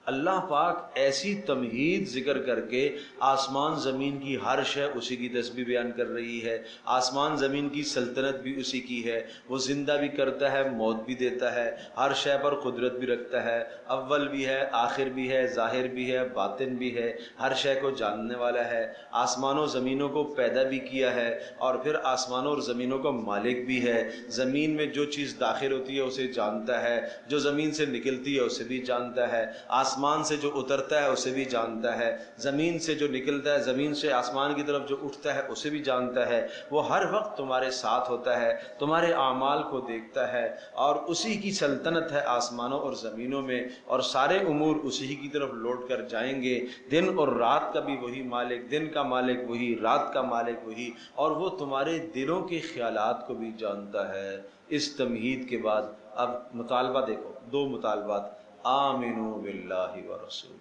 اللہ پاک ایسی تمہید ذکر کر کے آسمان زمین کی ہر شے اسی کی تسبیح بیان کر رہی ہے، آسمان زمین کی سلطنت بھی اسی کی ہے، وہ زندہ بھی کرتا ہے، موت بھی دیتا ہے، ہر شے پر قدرت بھی رکھتا ہے، اول بھی ہے، آخر بھی ہے، ظاہر بھی ہے، باطن بھی ہے، ہر شے کو جاننے والا ہے، آسمانوں زمینوں کو پیدا بھی کیا ہے اور پھر آسمانوں اور زمینوں کا مالک بھی ہے، زمین میں جو چیز داخل ہوتی ہے اسے جانتا ہے، جو زمین سے نکلتی ہے اسے بھی جانتا ہے، آسمان سے جو اترتا ہے اسے بھی جانتا ہے، زمین سے جو نکلتا ہے، زمین سے آسمان کی طرف جو اٹھتا ہے اسے بھی جانتا ہے، وہ ہر وقت تمہارے ساتھ ہوتا ہے، تمہارے اعمال کو دیکھتا ہے، اور اسی کی سلطنت ہے آسمانوں اور زمینوں میں، اور سارے امور اسی کی طرف لوٹ کر جائیں گے، دن اور رات کا بھی وہی مالک، دن کا مالک وہی، رات کا مالک وہی، اور وہ تمہارے دلوں کے خیالات کو بھی جانتا ہے۔ اس تمہید کے بعد اب مطالبہ دیکھو، دو مطالبات، آمنو باللہ ورسول،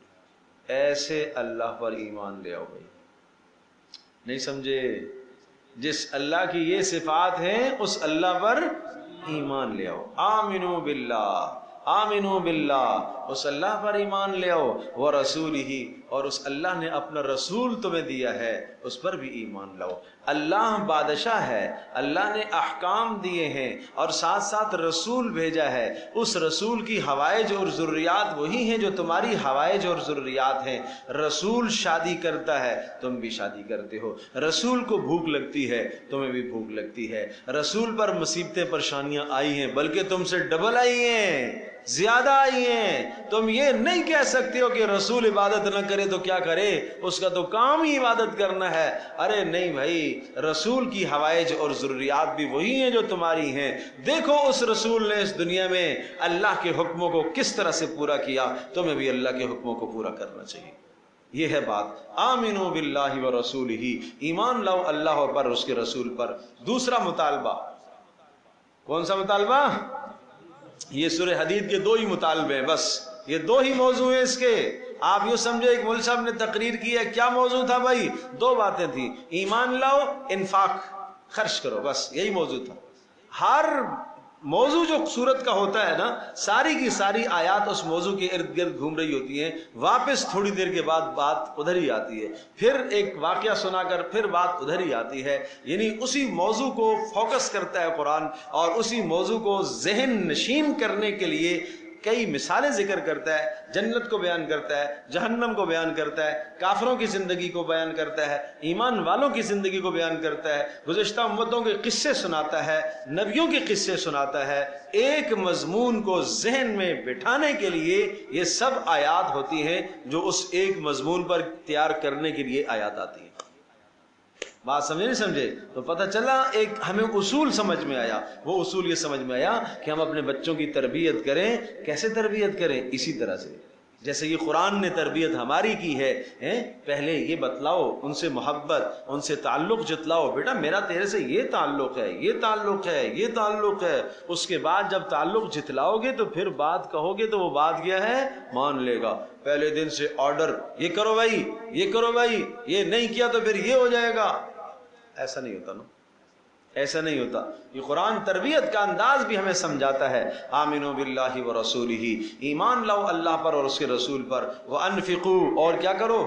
ایسے اللہ پر ایمان لے آؤ بھائی، نہیں سمجھے؟ جس اللہ کی یہ صفات ہیں اس اللہ پر ایمان لے آؤ، آمنو باللہ، آمنو باللہ، اس اللہ پر ایمان لے آؤ، ورسولہ، اور اس اللہ نے اپنا رسول تمہیں دیا ہے اس پر بھی ایمان لاؤ۔ اللہ بادشاہ ہے، اللہ نے احکام دیے ہیں اور ساتھ ساتھ رسول بھیجا ہے، اس رسول کی حوائج اور ضروریات وہی ہیں جو تمہاری حوائج اور ضروریات ہیں۔ رسول شادی کرتا ہے، تم بھی شادی کرتے ہو، رسول کو بھوک لگتی ہے، تمہیں بھی بھوک لگتی ہے، رسول پر مصیبتیں پریشانیاں آئی ہیں، بلکہ تم سے ڈبل آئی ہیں، زیادہ آئی ہیں۔ تم یہ نہیں کہہ سکتے ہو کہ رسول عبادت نہ کرے تو کیا کرے، اس کا تو کام ہی عبادت کرنا ہے۔ ارے نہیں بھائی، رسول کی حوائج اور ضروریات بھی وہی ہیں جو تمہاری ہیں۔ دیکھو اس رسول نے اس دنیا میں اللہ کے حکموں کو کس طرح سے پورا کیا، تمہیں بھی اللہ کے حکموں کو پورا کرنا چاہیے۔ یہ ہے بات، آمنو باللہ ورسولہ، ایمان لاؤ اللہ پر، اس کے رسول پر۔ دوسرا مطالبہ، کون سا مطالبہ؟ یہ سورہ حدید کے دو ہی مطالبے ہیں، بس یہ دو ہی موضوع ہیں اس کے۔ آپ یوں سمجھے ایک مول صاحب نے تقریر کی ہے، کیا موضوع تھا بھائی؟ دو باتیں تھیں، ایمان لاؤ، انفاق، خرچ کرو، بس یہی موضوع تھا۔ ہر موضوع جو سورت کا ہوتا ہے نا، ساری کی ساری آیات اس موضوع کے ارد گرد گھوم رہی ہوتی ہیں، واپس تھوڑی دیر کے بعد بات ادھر ہی آتی ہے، پھر ایک واقعہ سنا کر پھر بات ادھر ہی آتی ہے، یعنی اسی موضوع کو فوکس کرتا ہے قرآن، اور اسی موضوع کو ذہن نشین کرنے کے لیے کئی مثالیں ذکر کرتا ہے، جنت کو بیان کرتا ہے، جہنم کو بیان کرتا ہے، کافروں کی زندگی کو بیان کرتا ہے، ایمان والوں کی زندگی کو بیان کرتا ہے، گزشتہ امتوں کے قصے سناتا ہے، نبیوں کے قصے سناتا ہے۔ ایک مضمون کو ذہن میں بٹھانے کے لیے یہ سب آیات ہوتی ہیں جو اس ایک مضمون پر تیار کرنے کے لیے آیات آتی ہیں۔ بات سمجھے نہیں سمجھے؟ تو پتہ چلا ایک ہمیں اصول سمجھ میں آیا، وہ اصول یہ سمجھ میں آیا کہ ہم اپنے بچوں کی تربیت کریں، کیسے تربیت کریں؟ اسی طرح سے جیسے یہ قرآن نے تربیت ہماری کی ہے، پہلے یہ بتلاؤ، ان سے محبت، ان سے تعلق جتلاؤ، بیٹا میرا تیرے سے یہ تعلق ہے، یہ تعلق ہے، یہ تعلق ہے۔ اس کے بعد جب تعلق جتلاؤ گے تو پھر بات کہو گے تو وہ بات کیا ہے؟ مان لے گا۔ پہلے دن سے آرڈر، یہ کرو بھائی، یہ کرو بھائی، یہ نہیں کیا تو پھر یہ ہو جائے گا، ایسا نہیں ہوتا نا، ایسا نہیں ہوتا۔ یہ قرآن تربیت کا انداز بھی ہمیں سمجھاتا ہے، آمنو باللہ ورسولہ، ایمان لاؤ اللہ پر اور اس کے رسول پر، وانفقوا، اور کیا کرو؟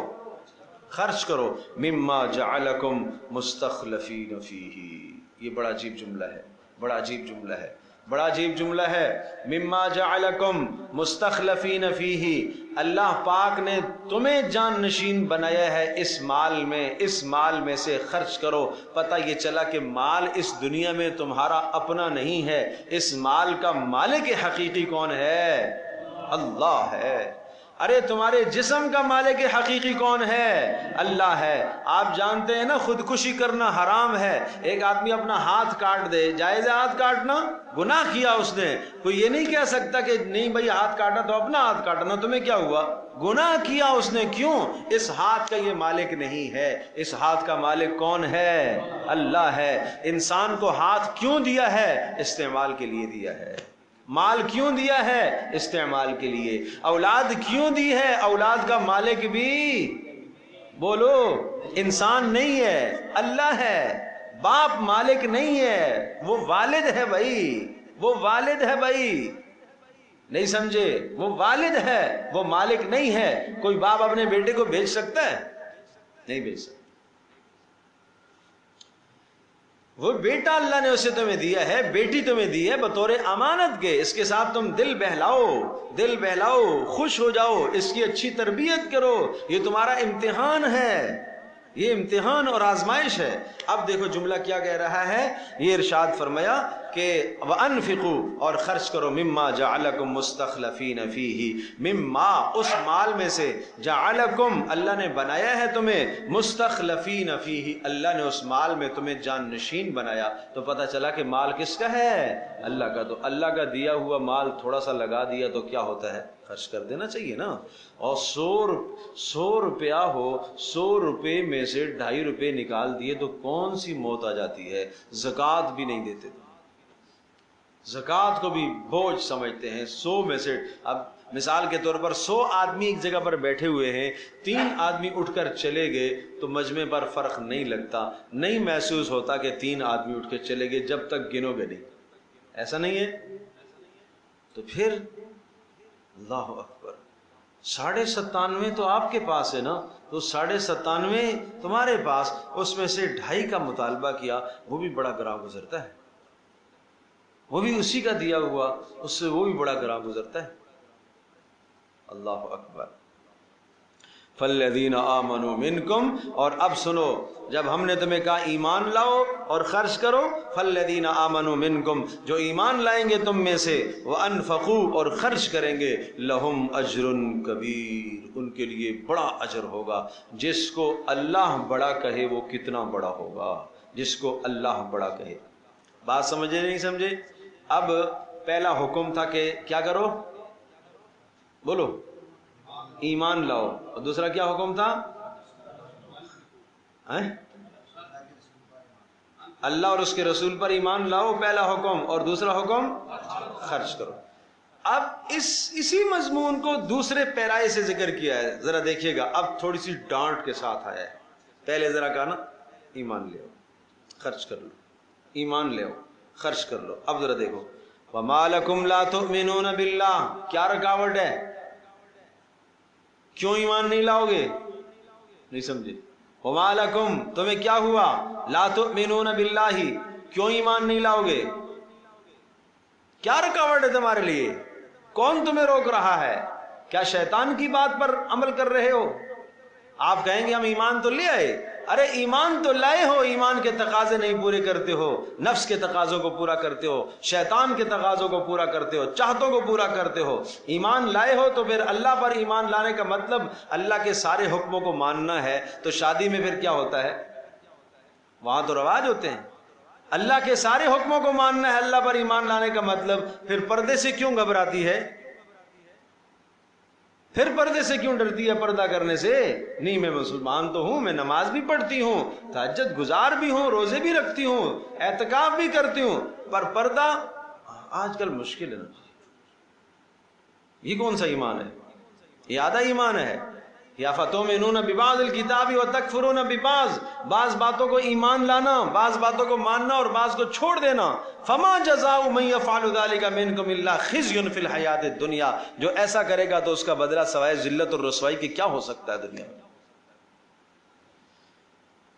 خرچ کرو، مما جعلکم مستخلفین فیہ۔ یہ بڑا عجیب جملہ ہے، بڑا عجیب جملہ ہے، بڑا عجیب جملہ ہے، مما جعلکم مستخلفین فیہ، اللہ پاک نے تمہیں جان نشین بنایا ہے اس مال میں، اس مال میں سے خرچ کرو۔ پتہ یہ چلا کہ مال اس دنیا میں تمہارا اپنا نہیں ہے، اس مال کا مالک حقیقی کون ہے؟ اللہ ہے۔ ارے تمہارے جسم کا مالک حقیقی کون ہے؟ اللہ ہے۔ آپ جانتے ہیں نا خودکشی کرنا حرام ہے۔ ایک آدمی اپنا ہاتھ کاٹ دے، جائز ہے ہاتھ کاٹنا؟ گناہ کیا اس نے۔ کوئی یہ نہیں کہہ سکتا کہ نہیں بھائی ہاتھ کاٹا تو اپنا ہاتھ کاٹنا، تمہیں کیا ہوا؟ گناہ کیا اس نے۔ کیوں؟ اس ہاتھ کا یہ مالک نہیں ہے۔ اس ہاتھ کا مالک کون ہے؟ اللہ ہے۔ انسان کو ہاتھ کیوں دیا ہے؟ استعمال کے لیے دیا ہے۔ مال کیوں دیا ہے؟ استعمال کے لیے۔ اولاد کیوں دی ہے؟ اولاد کا مالک بھی بولو انسان نہیں ہے، اللہ ہے۔ باپ مالک نہیں ہے، وہ والد ہے بھائی، وہ والد ہے بھائی، نہیں سمجھے؟ وہ والد ہے، وہ مالک نہیں ہے۔ کوئی باپ اپنے بیٹے کو بھیج سکتا ہے؟ نہیں بھیج سکتا۔ وہ بیٹا اللہ نے اسے تمہیں دیا ہے، بیٹی تمہیں دی ہے بطور امانت کے، اس کے ساتھ تم دل بہلاؤ، خوش ہو جاؤ، اس کی اچھی تربیت کرو۔ یہ تمہارا امتحان ہے، یہ امتحان اور آزمائش ہے۔ اب دیکھو جملہ کیا کہہ رہا ہے، یہ ارشاد فرمایا کہ وَأَنفِقُوا، اور خرچ کرو، مما جعلکم مستخلفین فیہ، مما اس مال میں سے، جعلکم اللہ نے بنایا ہے تمہیں، مستخلفین فیہ اللہ نے اس مال میں تمہیں جان نشین بنایا۔ تو پتہ چلا کہ مال کس کا ہے؟ اللہ کا۔ تو اللہ کا دیا ہوا مال تھوڑا سا لگا دیا تو کیا ہوتا ہے؟ خرچ کر دینا چاہیے نا۔ اور 100 روپیہ ہو، 100 روپے میں سے 2.5 روپے نکال دیے تو کون سی موت آ جاتی ہے؟ زکوٰۃ بھی نہیں دیتے، زکوٰۃ کو بھی بوجھ سمجھتے ہیں۔ 100 میں سے، اب مثال کے طور پر 100 آدمی ایک جگہ پر بیٹھے ہوئے ہیں، 3 آدمی اٹھ کر چلے گئے تو مجمع پر فرق نہیں لگتا، نہیں محسوس ہوتا کہ 3 آدمی اٹھ کے چلے گئے جب تک گنو گے نہیں، ایسا نہیں ہے؟ تو پھر اللہ اکبر، 97.5 تو آپ کے پاس ہے نا، تو 97.5 تمہارے پاس، اس میں سے 2.5 کا مطالبہ کیا، وہ بھی بڑا گراں گزرتا ہے، وہ بھی اسی کا دیا ہوا، اس سے وہ بھی بڑا گراں گزرتا ہے۔ اللہ اکبر۔ فالذین آمنوا منکم، اور اب سنو، جب ہم نے تمہیں کہا ایمان لاؤ اور خرچ کرو، فالذین آمنوا منکم جو ایمان لائیں گے تم میں سے، وانفقوا اور خرچ کریں گے، لہم اجر کبیر ان کے لیے بڑا اجر ہوگا۔ جس کو اللہ بڑا کہے وہ کتنا بڑا ہوگا، جس کو اللہ بڑا کہے۔ بات سمجھے نہیں سمجھے؟ اب پہلا حکم تھا کہ کیا کرو؟ بولو ایمان لاؤ، اور دوسرا کیا حکم تھا؟ اللہ اور اس کے رسول پر ایمان لاؤ، پہلا حکم، اور دوسرا حکم خرچ کرو۔ اب اسی مضمون کو دوسرے پیرائے سے ذکر کیا ہے، ذرا دیکھیے گا، اب تھوڑی سی ڈانٹ کے ساتھ آیا ہے۔ پہلے ذرا کہا نا ایمان لے آؤ خرچ کر لو، ایمان لے آؤ خرچ کر لو۔ اب ذرا دیکھو، وَمَا لَكُمْ لَا تُؤْمِنُونَ بِاللَّهِ، کیا رکاوٹ ہے؟ کیوں ایمان نہیں لاؤ گے؟ نہیں سمجھے؟ وَمَا لَكُمْ تمہیں کیا ہوا؟ لَا تُؤْمِنُونَ بِاللَّهِ کیوں ایمان نہیں لاؤ گے؟ کیا رکاوٹ ہے تمہارے لیے؟ کون تمہیں روک رہا ہے؟ کیا شیطان کی بات پر عمل کر رہے ہو؟ آپ کہیں گے ہم ایمان تو لے آئے، ارے ایمان تو لائے ہو، ایمان کے تقاضے نہیں پورے کرتے ہو، نفس کے تقاضوں کو پورا کرتے ہو، شیطان کے تقاضوں کو پورا کرتے ہو، چاہتوں کو پورا کرتے ہو۔ ایمان لائے ہو تو پھر اللہ پر ایمان لانے کا مطلب اللہ کے سارے حکموں کو ماننا ہے۔ تو شادی میں پھر کیا ہوتا ہے؟ وہاں تو رواج ہوتے ہیں۔ اللہ کے سارے حکموں کو ماننا ہے، اللہ پر ایمان لانے کا مطلب پھر پردے سے کیوں گھبراتی ہے؟ پھر پردے سے کیوں ڈرتی ہے؟ پردہ کرنے سے نہیں، میں مسلمان تو ہوں، میں نماز بھی پڑھتی ہوں، تہجد گزار بھی ہوں، روزے بھی رکھتی ہوں، اعتکاف بھی کرتی ہوں، پر پردہ آج کل مشکل ہے نا۔ یہ کون سا ایمان ہے؟ یہ آدھا ایمان ہے۔ یا فتؤمنون ببعض الکتاب وتکفرون ببعض، بعض باتوں کو ایمان لانا، بعض باتوں کو ماننا اور بعض کو چھوڑ دینا۔ فما جزاء من يفعل ذلك منكم الا خزي في الحیاۃ الدنیا، جو ایسا کرے گا تو اس کا بدلہ سوائے ذلت اور رسوائی کے کیا ہو سکتا ہے دنیا میں۔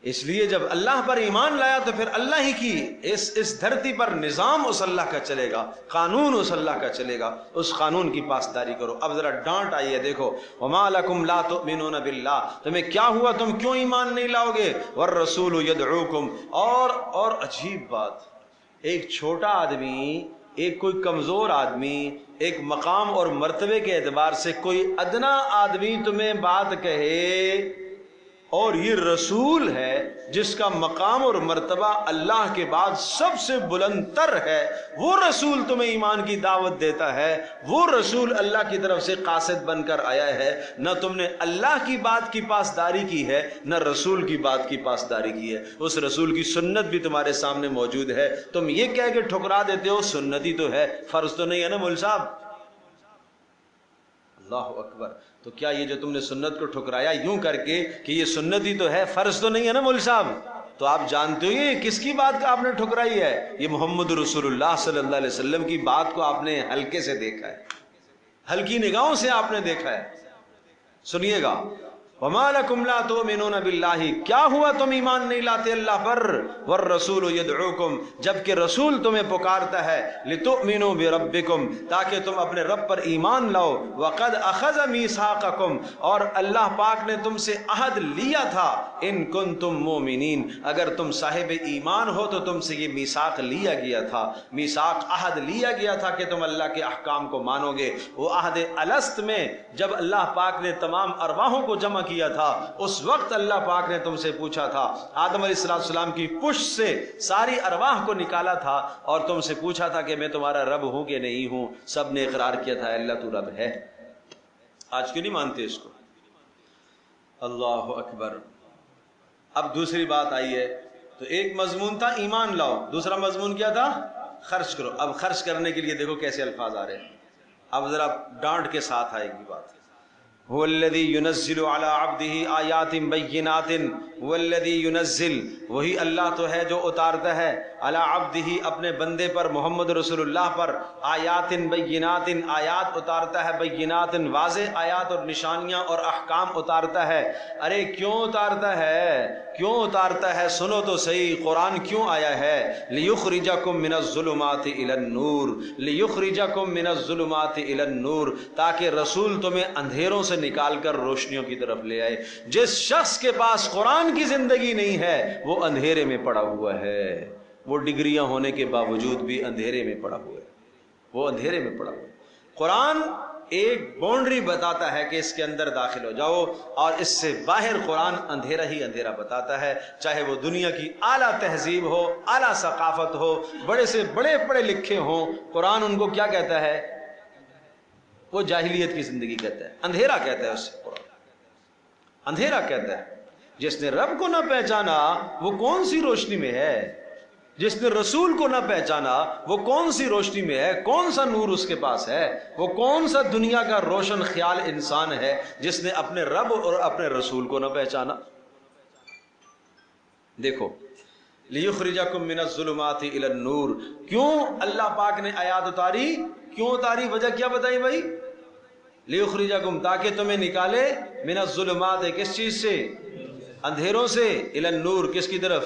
اس لیے جب اللہ پر ایمان لایا تو پھر اللہ ہی کی اس دھرتی پر نظام اس اللہ کا چلے گا، قانون اس اللہ کا چلے گا، اس قانون کی پاسداری کرو۔ اب ذرا ڈانٹ آئیے، دیکھو وما لکم لا تؤمنون باللہ، تمہیں کیا ہوا، تم کیوں ایمان نہیں لاؤ گے؟ والرسول یدعوکم، اور عجیب بات، ایک چھوٹا آدمی ایک کوئی کمزور آدمی ایک مقام اور مرتبے کے اعتبار سے کوئی ادنا آدمی تمہیں بات کہے اور یہ رسول ہے جس کا مقام اور مرتبہ اللہ کے بعد سب سے بلند تر ہے، وہ رسول تمہیں ایمان کی دعوت دیتا ہے، وہ رسول اللہ کی طرف سے قاصد بن کر آیا ہے، نہ تم نے اللہ کی بات کی پاسداری کی ہے نہ رسول کی بات کی پاسداری کی ہے۔ اس رسول کی سنت بھی تمہارے سامنے موجود ہے، تم یہ کہہ کے ٹھکرا دیتے ہو سنتی تو ہے، فرض تو نہیں ہے نا مول صاحب۔ اللہ اکبر۔ تو کیا یہ جو تم نے سنت کو ٹھکرایا یوں کر کے کہ یہ سنت ہی تو ہے، فرض تو نہیں ہے نا مول صاحب، تو آپ جانتے ہو یہ کس کی بات آپ نے ٹھکرائی ہے؟ یہ محمد رسول اللہ صلی اللہ علیہ وسلم کی بات کو آپ نے ہلکے سے دیکھا ہے، ہلکی نگاہوں سے آپ نے دیکھا ہے۔ سنیے گا، وَمَا لَكُمْ لَا تُؤْمِنُونَ بِاللَّهِ، کیا ہوا تم ایمان نہیں لاتے اللہ پر، وَالرَّسُولُ يَدْعُوكُمْ، جبکہ رسول تمہیں پکارتا ہے، لِتُؤْمِنُوا بِرَبِّكُمْ، تاکہ تم اپنے رب پر ایمان لاؤ، وَقَدْ أَخَذَ مِيثَاقَكُمْ، اور اللہ پاک نے تم سے عہد لیا تھا، إِن كُنتُم مُؤْمِنِينَ، اگر تم صاحب ایمان ہو تو تم سے یہ میثاق لیا گیا تھا، میثاق عہد لیا گیا تھا کہ تم اللہ کے احکام کو مانو گے۔ وہ عہد الست میں جب اللہ پاک نے تمام ارواحوں کو جمع کیا تھا، اس وقت اللہ پاک نے تم سے پوچھا تھا، آدم علیہ السلام کی پشت سے ساری ارواح کو نکالا تھا اور تم سے پوچھا تھا کہ میں تمہارا رب ہوں کہ نہیں ہوں، سب نے اقرار کیا تھا اللہ تو رب ہے۔ آج کیوں نہیں مانتے اس کو؟ اللہ اکبر۔ اب دوسری بات آئی ہے، تو ایک مضمون تھا ایمان لاؤ، دوسرا مضمون کیا تھا؟ خرچ کرو۔ اب خرچ کرنے کے لیے دیکھو کیسے الفاظ آ رہے ہیں، اب ذرا ڈانٹ کے ساتھ آئے گی بات۔ هو الذي ينزل على عبده آیات بینات، والذی ينزل، وہی اللہ تو ہے جو اتارتا ہے، علی عبدہ اپنے بندے پر، محمد رسول اللہ پر، آیات بینات، آیات اتارتا ہے، بینات واضح آیات اور نشانیاں اور احکام اتارتا ہے۔ ارے کیوں اتارتا ہے؟ کیوں اتارتا ہے؟ سنو تو صحیح، قرآن کیوں آیا ہے؟ لیخرجکم من الظلمات الی النور، لیخرجکم من الظلمات الی النور، تاکہ رسول تمہیں اندھیروں سے نکال کر روشنیوں کی طرف لے آئے۔ جس شخص کے پاس قرآن کی زندگی نہیں ہے وہ اندھیرے میں پڑا ہوا ہے، وہ ڈگریاں ہونے کے باوجود بھی اندھیرے میں پڑا ہوا ہے، وہ اندھیرے میں پڑا ہوا ہے۔ قرآن ایک باؤنڈری بتاتا ہے کہ اس کے اندر داخل ہو جاؤ، اور اس سے باہر قرآن اندھیرا ہی اندھیرا بتاتا ہے، چاہے وہ دنیا کی اعلیٰ تہذیب ہو، اعلیٰ ثقافت ہو، بڑے سے بڑے پڑھے لکھے ہوں، قرآن ان کو کیا کہتا ہے؟ وہ جاہلیت کی زندگی کہتا ہے، اندھیرا کہتا ہے اس سے، قرآن اندھیرا کہتا ہے۔ جس نے رب کو نہ پہچانا وہ کون سی روشنی میں ہے؟ جس نے رسول کو نہ پہچانا وہ کون سی روشنی میں ہے؟ کون سا نور اس کے پاس ہے؟ وہ کون سا دنیا کا روشن خیال انسان ہے جس نے اپنے رب اور اپنے رسول کو نہ پہچانا؟ دیکھو، لیخرجکم من الظلمات الی النور، کیوں اللہ پاک نے آیات اتاری؟ کیوں اتاری؟ وجہ کیا بتائی بھائی؟ لیخرجکم، تاکہ تمہیں نکالے، من الظلمات، کس چیز سے؟ اندھیروں سے، الی النور، کس کی طرف؟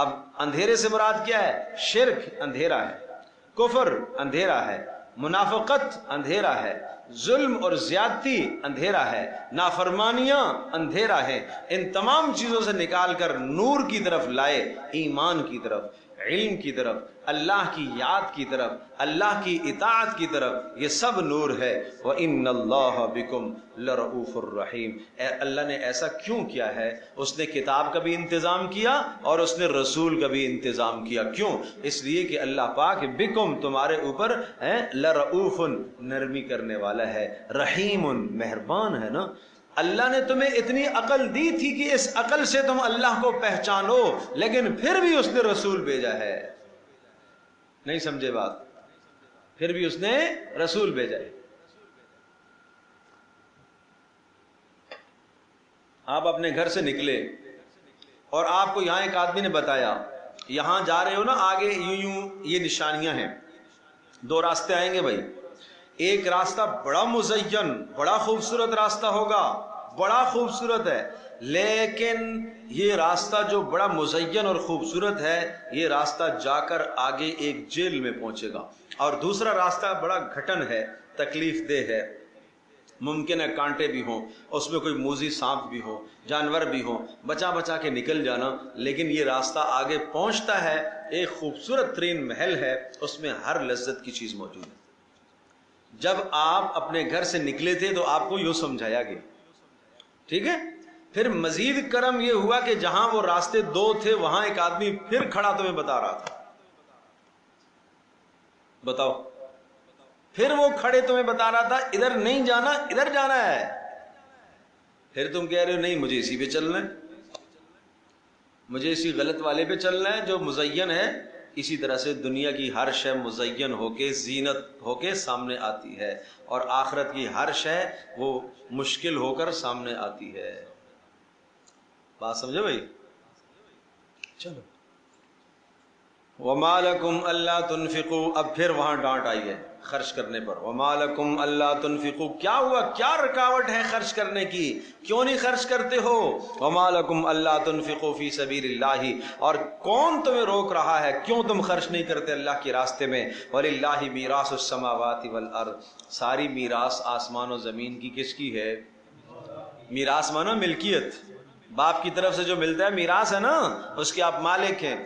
اب اندھیرے سے مراد کیا ہے؟ شرک اندھیرا ہے، کفر اندھیرا ہے، منافقت اندھیرا ہے، ظلم اور زیادتی اندھیرا ہے، نافرمانیاں اندھیرا ہے۔ ان تمام چیزوں سے نکال کر نور کی طرف لائے، ایمان کی طرف، علم کی طرف، اللہ کی یاد کی طرف، اللہ کی اطاعت کی طرف، یہ سب نور ہے۔ وَإِنَّ اللَّهَ بِكُمْ لَرَؤُوفٌ رَحِيمٌ، اللہ نے ایسا کیوں کیا ہے؟ اس نے کتاب کا بھی انتظام کیا اور اس نے رسول کا بھی انتظام کیا۔ کیوں؟ اس لیے کہ اللہ پاک بکم، تمہارے اوپر لرؤوف، نرمی کرنے والا ہے، رحیم، مہربان ہے نا۔ اللہ نے تمہیں اتنی عقل دی تھی کہ اس عقل سے تم اللہ کو پہچانو، لیکن پھر بھی اس نے رسول بھیجا ہے۔ نہیں سمجھے بات؟ پھر بھی اس نے رسول بھیجا ہے۔ آپ اپنے گھر سے نکلے اور آپ کو یہاں ایک آدمی نے بتایا، یہاں جا رہے ہو نا، آگے یوں یوں یہ نشانیاں ہیں، دو راستے آئیں گے بھائی، ایک راستہ بڑا مزین، بڑا خوبصورت راستہ ہوگا، بڑا خوبصورت ہے، لیکن یہ راستہ جو بڑا مزین اور خوبصورت ہے، یہ راستہ جا کر آگے ایک جیل میں پہنچے گا، اور دوسرا راستہ بڑا گھٹن ہے، تکلیف دہ ہے، ممکن ہے کانٹے بھی ہوں، اس میں کوئی موذی سانپ بھی ہو، جانور بھی ہو، بچا بچا کے نکل جانا، لیکن یہ راستہ آگے پہنچتا ہے، ایک خوبصورت ترین محل ہے، اس میں ہر لذت کی چیز موجود ہے۔ جب آپ اپنے گھر سے نکلے تھے تو آپ کو یوں سمجھایا گیا، ٹھیک ہے؟ پھر مزید کرم یہ ہوا کہ جہاں وہ راستے دو تھے وہاں ایک آدمی پھر کھڑا تمہیں بتا رہا تھا، بتاؤ، پھر وہ کھڑے تمہیں بتا رہا تھا ادھر نہیں جانا، ادھر جانا ہے، پھر تم کہہ رہے ہو نہیں مجھے اسی پہ چلنا ہے، مجھے اسی غلط والے پہ چلنا ہے جو مزین ہے۔ اسی طرح سے دنیا کی ہر شے مزین ہو کے زینت ہو کے سامنے آتی ہے، اور آخرت کی ہر شے وہ مشکل ہو کر سامنے آتی ہے۔ بات سمجھے بھائی؟ چلو، وَمَا لَكُمْ أَلَّا تُنْفِقُوا، اب پھر وہاں ڈانٹ آئی ہے خرچ کرنے پر۔ وَمَا لَكُمْ أَلَّا تُنْفِقُوا، کیا ہوا، کیا رکاوٹ ہے خرچ کرنے کی، کیوں نہیں خرچ کرتے ہو؟ وَمَا لَكُمْ أَلَّا تُنْفِقُوا فِي سَبِيلِ اللَّهِ، اور کون تمہیں روک رہا ہے، کیوں تم خرچ نہیں کرتے اللہ کے راستے میں؟ وَلِلَّهِ مِيرَاثُ السَّمَاوَاتِ وَالْأَرْضِ، ساری میراث آسمان و زمین کی کس کی ہے؟ میراث مانا ملکیت، باپ کی طرف سے جو ملتا ہے میراث ہے نا، اس کے آپ مالک ہیں۔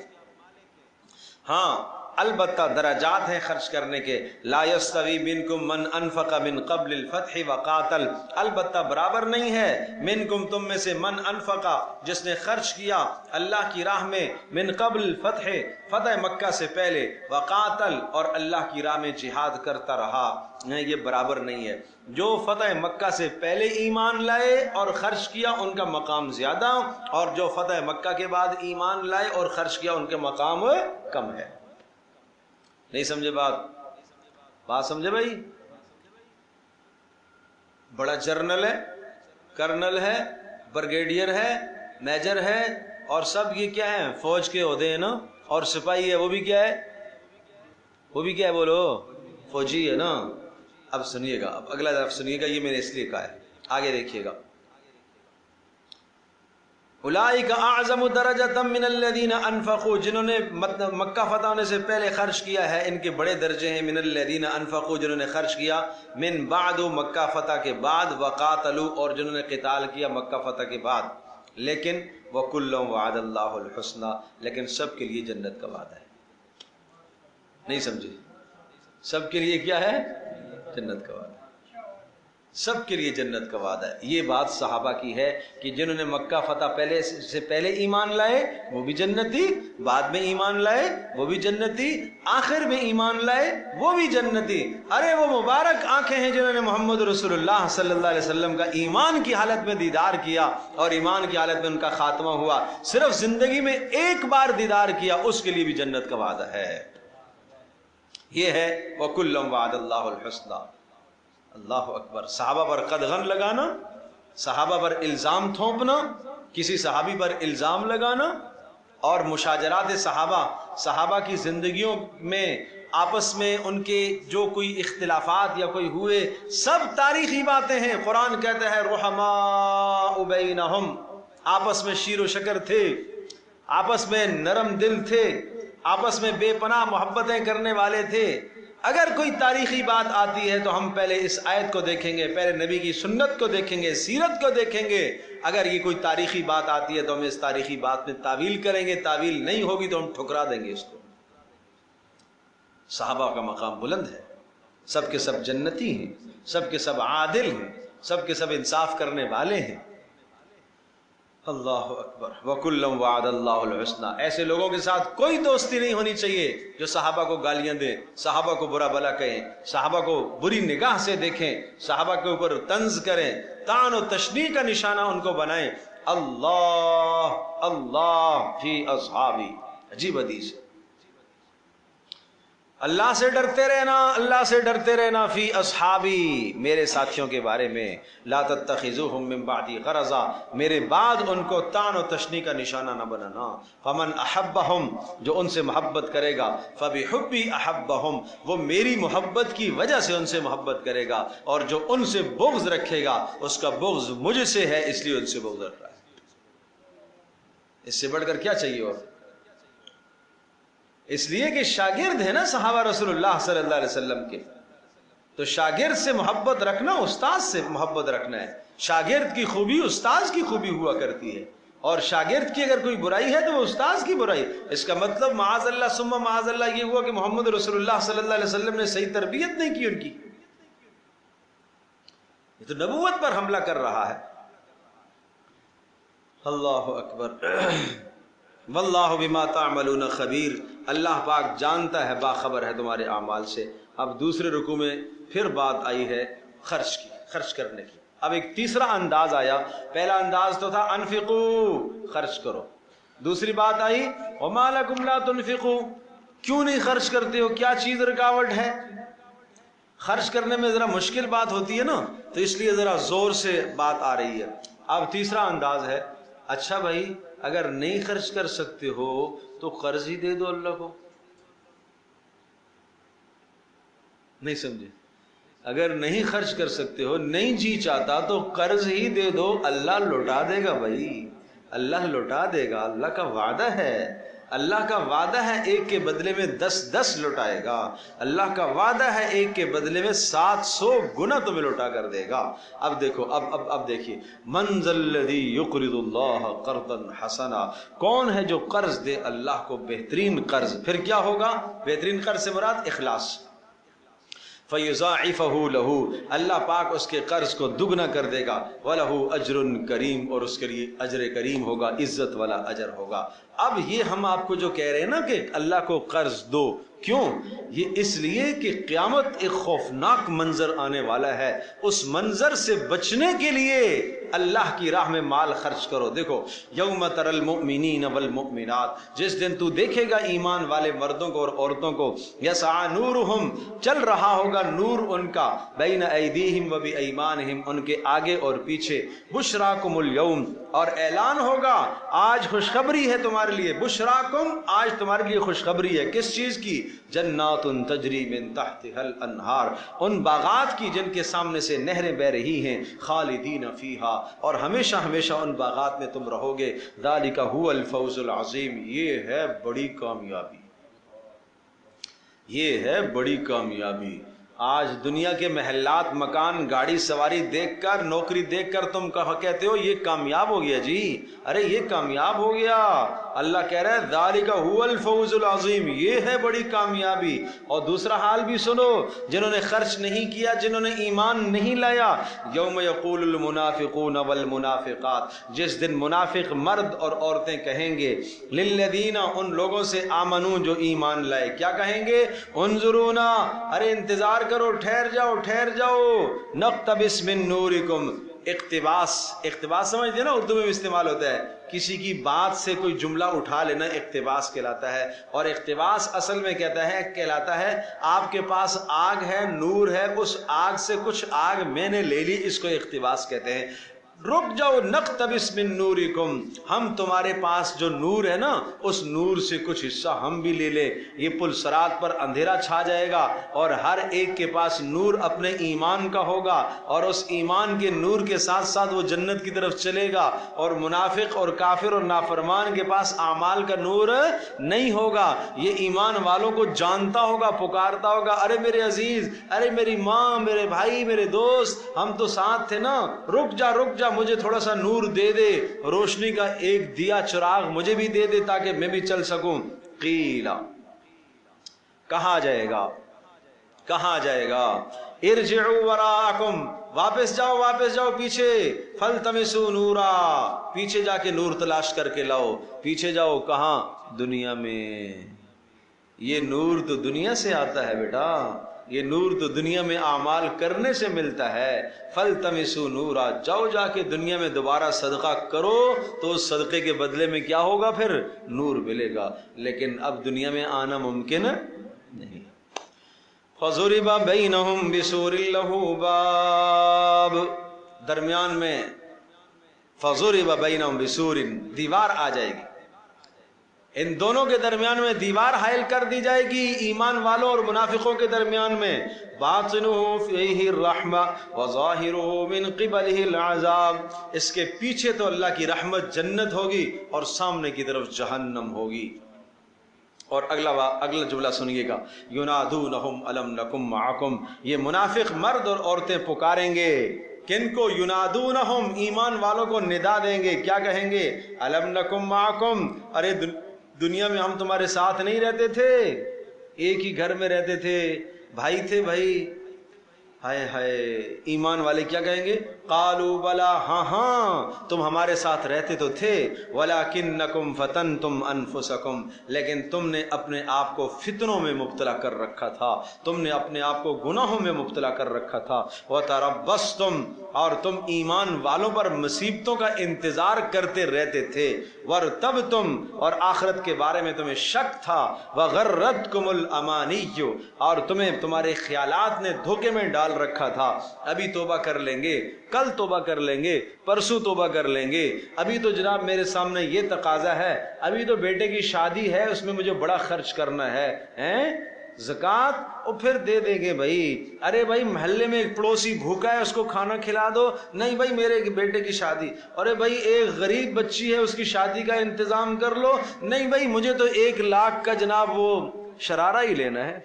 ہاں البتہ درجات ہیں خرچ کرنے کے، لا یستوی منکم من انفق من قبل الفتح وقاتل، البتہ برابر نہیں ہے منکم تم میں سے من انفقا جس نے خرچ کیا اللہ کی راہ میں، من قبل الفتح فتح مکہ سے پہلے، وقاتل اور اللہ کی راہ میں جہاد کرتا رہا، یہ برابر نہیں ہے۔ جو فتح مکہ سے پہلے ایمان لائے اور خرچ کیا ان کا مقام زیادہ، اور جو فتح مکہ کے بعد ایمان لائے اور خرچ کیا ان کے مقام کم ہے۔ نہیں سمجھے بات سمجھے بھائی؟ بڑا جرنل ہے، کرنل ہے، بریگیڈیئر ہے، میجر ہے، اور سب یہ کیا ہیں؟ فوج کے عہدے ہیں نا، اور سپاہی ہے وہ بھی کیا ہے؟ وہ بھی کیا ہے بولو؟ فوجی ہے نا۔ اب سنیے گا، اب اگلا طرف سنیے گا، یہ میں نے اس لیے کہا ہے، آگے دیکھیے گا۔ اولئک اعظم درجۃ من الذین انفقوا، جنہوں نے مکہ فتح ہونے سے پہلے خرچ کیا ہے ان کے بڑے درجے ہیں، من الذین انفقوا جنہوں نے خرچ کیا، من بعد مکہ فتح کے بعد، وقاتلوا اور جنہوں نے قتال کیا مکہ فتح کے بعد، لیکن وکلا وعد اللہ الحسنی، لیکن سب کے لیے جنت کا وعدہ ہے۔ نہیں سمجھے؟ سب کے لیے کیا ہے؟ جنت کا وعدہ، سب کے لیے جنت کا وعدہ ہے۔ یہ بات صحابہ کی ہے کہ جنہوں نے مکہ فتح پہلے سے پہلے ایمان لائے وہ بھی جنتی، بعد میں ایمان لائے وہ بھی جنتی، آخر میں ایمان لائے وہ بھی جنتی۔ ارے وہ مبارک آنکھیں ہیں جنہوں نے محمد رسول اللہ صلی اللہ علیہ وسلم کا ایمان کی حالت میں دیدار کیا، اور ایمان کی حالت میں ان کا خاتمہ ہوا، صرف زندگی میں ایک بار دیدار کیا، اس کے لیے بھی جنت کا وعدہ ہے۔ یہ ہے وَكُلًّا وَعَدَ اللَّهُ الْحُسْنَى۔ اللہ اکبر۔ صحابہ پر قدغن لگانا، صحابہ پر الزام تھوپنا، کسی صحابی پر الزام لگانا، اور مشاجرات صحابہ کی زندگیوں میں آپس میں ان کے جو کوئی اختلافات یا کوئی ہوئے، سب تاریخی باتیں ہیں۔ قرآن کہتا ہے رحماء بینہم، آپس میں شیر و شکر تھے، آپس میں نرم دل تھے، آپس میں بے پناہ محبتیں کرنے والے تھے۔ اگر کوئی تاریخی بات آتی ہے تو ہم پہلے اس آیت کو دیکھیں گے، پہلے نبی کی سنت کو دیکھیں گے، سیرت کو دیکھیں گے۔ اگر یہ کوئی تاریخی بات آتی ہے تو ہم اس تاریخی بات میں تعویل کریں گے، تعویل نہیں ہوگی تو ہم ٹھکرا دیں گے اس کو۔ صحابہ کا مقام بلند ہے، سب کے سب جنتی ہیں، سب کے سب عادل ہیں، سب کے سب انصاف کرنے والے ہیں۔ اللہ اکبر۔ وَكُلًّا وَعَدَ اللَّهُ الْحُسْنَى، ایسے لوگوں کے ساتھ کوئی دوستی نہیں ہونی چاہیے جو صحابہ کو گالیاں دیں، صحابہ کو برا بھلا کہیں، صحابہ کو بری نگاہ سے دیکھیں، صحابہ کے اوپر طنز کریں، طعن و تشنیع کا نشانہ ان کو بنائیں۔ اللہ اللہ فی اصحابی، عجیب حدیث ہے۔ اللہ سے ڈرتے رہنا، اللہ سے ڈرتے رہنا، فی اصحابی، میرے ساتھیوں کے بارے میں، لا تتخذوہم من بعدی غرضا، میرے بعد ان کو طعن و تشنیع کا نشانہ نہ بنانا۔ فمن احبہم، جو ان سے محبت کرے گا، فبحبی احبہم، وہ میری محبت کی وجہ سے ان سے محبت کرے گا، اور جو ان سے بغض رکھے گا اس کا بغض مجھ سے ہے، اس لیے ان سے بغض رکھ رہا ہے۔ اس سے بڑھ کر کیا چاہیے؟ اور اس لیے کہ شاگرد ہے نا صحابہ رسول اللہ صلی اللہ علیہ وسلم کے، تو شاگرد سے محبت رکھنا استاد سے محبت رکھنا ہے. شاگرد کی خوبی استاد کی خوبی ہوا کرتی ہے، اور شاگرد کی اگر کوئی برائی ہے تو وہ استاد کی برائی. اس کا مطلب معاذ اللہ ثم معاذ اللہ یہ ہوا کہ محمد رسول اللہ صلی اللہ علیہ وسلم نے صحیح تربیت نہیں کی ان کی. یہ تو نبوت پر حملہ کر رہا ہے. اللہ اکبر. واللہ بما تعملون خبیر. اللہ پاک جانتا ہے، باخبر ہے تمہارے اعمال سے. اب دوسرے رکوع میں پھر بات آئی ہے خرچ کی، خرچ کرنے کی. اب ایک تیسرا انداز آیا. پہلا انداز تو تھا انفقوا، خرچ کرو. دوسری بات آئی وما لکم لا تنفقوا، کیوں نہیں خرچ کرتے ہو، کیا چیز رکاوٹ ہے. خرچ کرنے میں ذرا مشکل بات ہوتی ہے نا، تو اس لیے ذرا زور سے بات آ رہی ہے. اب تیسرا انداز ہے، اچھا بھائی اگر نہیں خرچ کر سکتے ہو تو قرض ہی دے دو اللہ کو. نہیں سمجھے؟ اگر نہیں خرچ کر سکتے ہو، نہیں جی چاہتا تو قرض ہی دے دو، اللہ لوٹا دے گا بھائی، اللہ لوٹا دے گا. اللہ کا وعدہ ہے، اللہ کا وعدہ ہے ایک کے بدلے میں 10 لوٹائے گا. اللہ کا وعدہ ہے ایک کے بدلے میں 700 گنا تمہیں لوٹا کر دے گا. اب دیکھو، اب دیکھیے، من ذا الذی یقرض اللہ قرضا حسنا، کون ہے جو قرض دے اللہ کو بہترین قرض. پھر کیا ہوگا؟ بہترین قرض سے مراد اخلاص. فَيُضَاعِفَهُ لَهُ، اللہ پاک اس کے قرض کو دگنا کر دے گا. وَلَهُ أَجْرٌ کریم، اور اس کے لیے اجر کریم ہوگا، عزت والا اجر ہوگا. اب یہ ہم آپ کو جو کہہ رہے ہیں نا کہ اللہ کو قرض دو، کیوں؟ یہ اس لیے کہ قیامت ایک خوفناک منظر آنے والا ہے. اس منظر سے بچنے کے لیے اللہ کی راہ میں مال خرچ کرو. دیکھو، یوم تر المؤمنین والمؤمنات، جس دن تو دیکھے گا ایمان والے مردوں کو اور عورتوں کو، یسعی نورہم، چل رہا ہوگا نور ان کا، بین ایدیہم و بایمانہم، ان کے آگے اور پیچھے. بشراکم الیوم، اور اعلان ہوگا آج خوشخبری ہے تمہارے لیے. بشراکم، آج تمہارے لیے خوشخبری ہے. کس چیز کی؟ جنات تجری من تحتها الانہار، ان باغات کی جن کے سامنے سے نہریں بہ رہی ہیں. خالدین فیہا، اور ہمیشہ ہمیشہ ان باغات میں تم رہو گے. ذالک هو الفوز العظیم، یہ ہے بڑی کامیابی، یہ ہے بڑی کامیابی. آج دنیا کے محلات، مکان، گاڑی سواری دیکھ کر، نوکری دیکھ کر تم کہتے ہو یہ کامیاب ہو گیا جی. ارے یہ کامیاب ہو گیا. اللہ کہہ رہا ہے ذالک هو الفوز العظیم، یہ ہے بڑی کامیابی. اور دوسرا حال بھی سنو، جنہوں نے خرچ نہیں کیا، جنہوں نے ایمان نہیں لایا. یوم یقول المنافقون والمنافقات، جس دن منافق مرد اور عورتیں کہیں گے للذین، ان لوگوں سے آمنو جو ایمان لائے، کیا کہیں گے؟ انظرونا، ارے انتظار کرو، ٹھہر جاؤ ٹھہر جاؤ. نقتبس من نورکم، اقتباس، اقتباس سمجھتے ہیں نا، اردو میں بھی استعمال ہوتا ہے. کسی کی بات سے کوئی جملہ اٹھا لینا اقتباس کہلاتا ہے. اور اقتباس اصل میں کہلاتا ہے آپ کے پاس آگ ہے، نور ہے، اس آگ سے کچھ آگ میں نے لے لی، اس کو اقتباس کہتے ہیں. رک جاؤ، نقتبس من نورکم، ہم تمہارے پاس جو نور ہے نا، اس نور سے کچھ حصہ ہم بھی لے لیں. یہ پل صراط پر اندھیرا چھا جائے گا اور ہر ایک کے پاس نور اپنے ایمان کا ہوگا، اور اس ایمان کے نور کے ساتھ ساتھ وہ جنت کی طرف چلے گا. اور منافق اور کافر اور نافرمان کے پاس اعمال کا نور نہیں ہوگا. یہ ایمان والوں کو جانتا ہوگا، پکارتا ہوگا، ارے میرے عزیز، ارے میری ماں، میرے بھائی، میرے دوست، ہم تو ساتھ تھے نا، رک جا رک جا، مجھے تھوڑا سا نور دے دے، روشنی کا ایک دیا چراغ مجھے بھی دے دے تاکہ میں بھی چل سکوں. قیلا، کہا جائے گا، کہا جائے گا ارجعوا وراءکم، واپس جاؤ واپس جاؤ پیچھے. فالتمسوا نورا، پیچھے جا کے نور تلاش کر کے لاؤ. پیچھے جاؤ کہاں؟ دنیا میں. یہ نور تو دنیا سے آتا ہے بیٹا، یہ نور تو دنیا میں اعمال کرنے سے ملتا ہے. فالتمسوا نورا، جاؤ جا کے دنیا میں دوبارہ صدقہ کرو تو اس صدقے کے بدلے میں کیا ہوگا؟ پھر نور ملے گا. لیکن اب دنیا میں آنا ممکن نہیں. فَضُرِبَ بَيْنَهُمْ بِسُورٍ لَهُ بَابٌ، درمیان میں فَضُرِبَ بَيْنَهُمْ بِسُورٍ، دیوار آ جائے گی، ان دونوں کے درمیان میں دیوار حائل کر دی جائے گی، ایمان والوں اور منافقوں کے درمیان میں. باطنُهُ فِيهِ الرَّحْمَةُ وَظَاهِرُهُ مِنْ قِبَلِهِ الْعَذَابُ، اس کے پیچھے تو اللہ کی رحمت جنت ہوگی اور سامنے کی طرف جہنم ہوگی. اور اگلا جملہ سنیے گا، ینادونہم الم نکم معکم، یہ منافق مرد اور عورتیں پکاریں گے کن کو؟ ینادونہم، ایمان والوں کو ندا دیں گے، کیا کہیں گے؟ الم نکم معکم، ارے دنیا میں ہم تمہارے ساتھ نہیں رہتے تھے؟ ایک ہی گھر میں رہتے تھے، بھائی تھے بھائی۔ ہائے ہائے، ایمان والے کیا کہیں گے؟ قالوا بلا، ہاں ہاں تم ہمارے ساتھ رہتے تو تھے، ولکنکم فتنتم انفسکم، لیکن تم نے اپنے آپ کو فتنوں میں مبتلا کر رکھا تھا، تم نے اپنے آپ کو گناہوں میں مبتلا کر رکھا تھا، وتربصتم، اور تم ایمان والوں پر مصیبتوں کا انتظار کرتے رہتے تھے، وارتبتم، اور آخرت کے بارے میں تمہیں شک تھا، وغرتکم الامانی، اور تمہیں تمہارے خیالات نے دھوکے میں ڈال رکھا تھا۔ ابھی توبہ کر لیں گے، کل توبہ کر لیں گے، پرسوں توبہ کر لیں گے، ابھی تو جناب میرے سامنے یہ تقاضا ہے، ابھی تو بیٹے کی شادی ہے، اس میں مجھے بڑا خرچ کرنا ہے، زکوٰۃ، اور پھر دے دیں گے بھائی۔ ارے بھائی محلے میں ایک پڑوسی بھوکا ہے، اس کو کھانا کھلا دو، نہیں بھائی میرے بیٹے کی شادی۔ ارے بھائی ایک غریب بچی ہے، اس کی شادی کا انتظام کر لو، نہیں بھائی مجھے تو 1 لاکھ کا جناب وہ شرارہ ہی لینا ہے،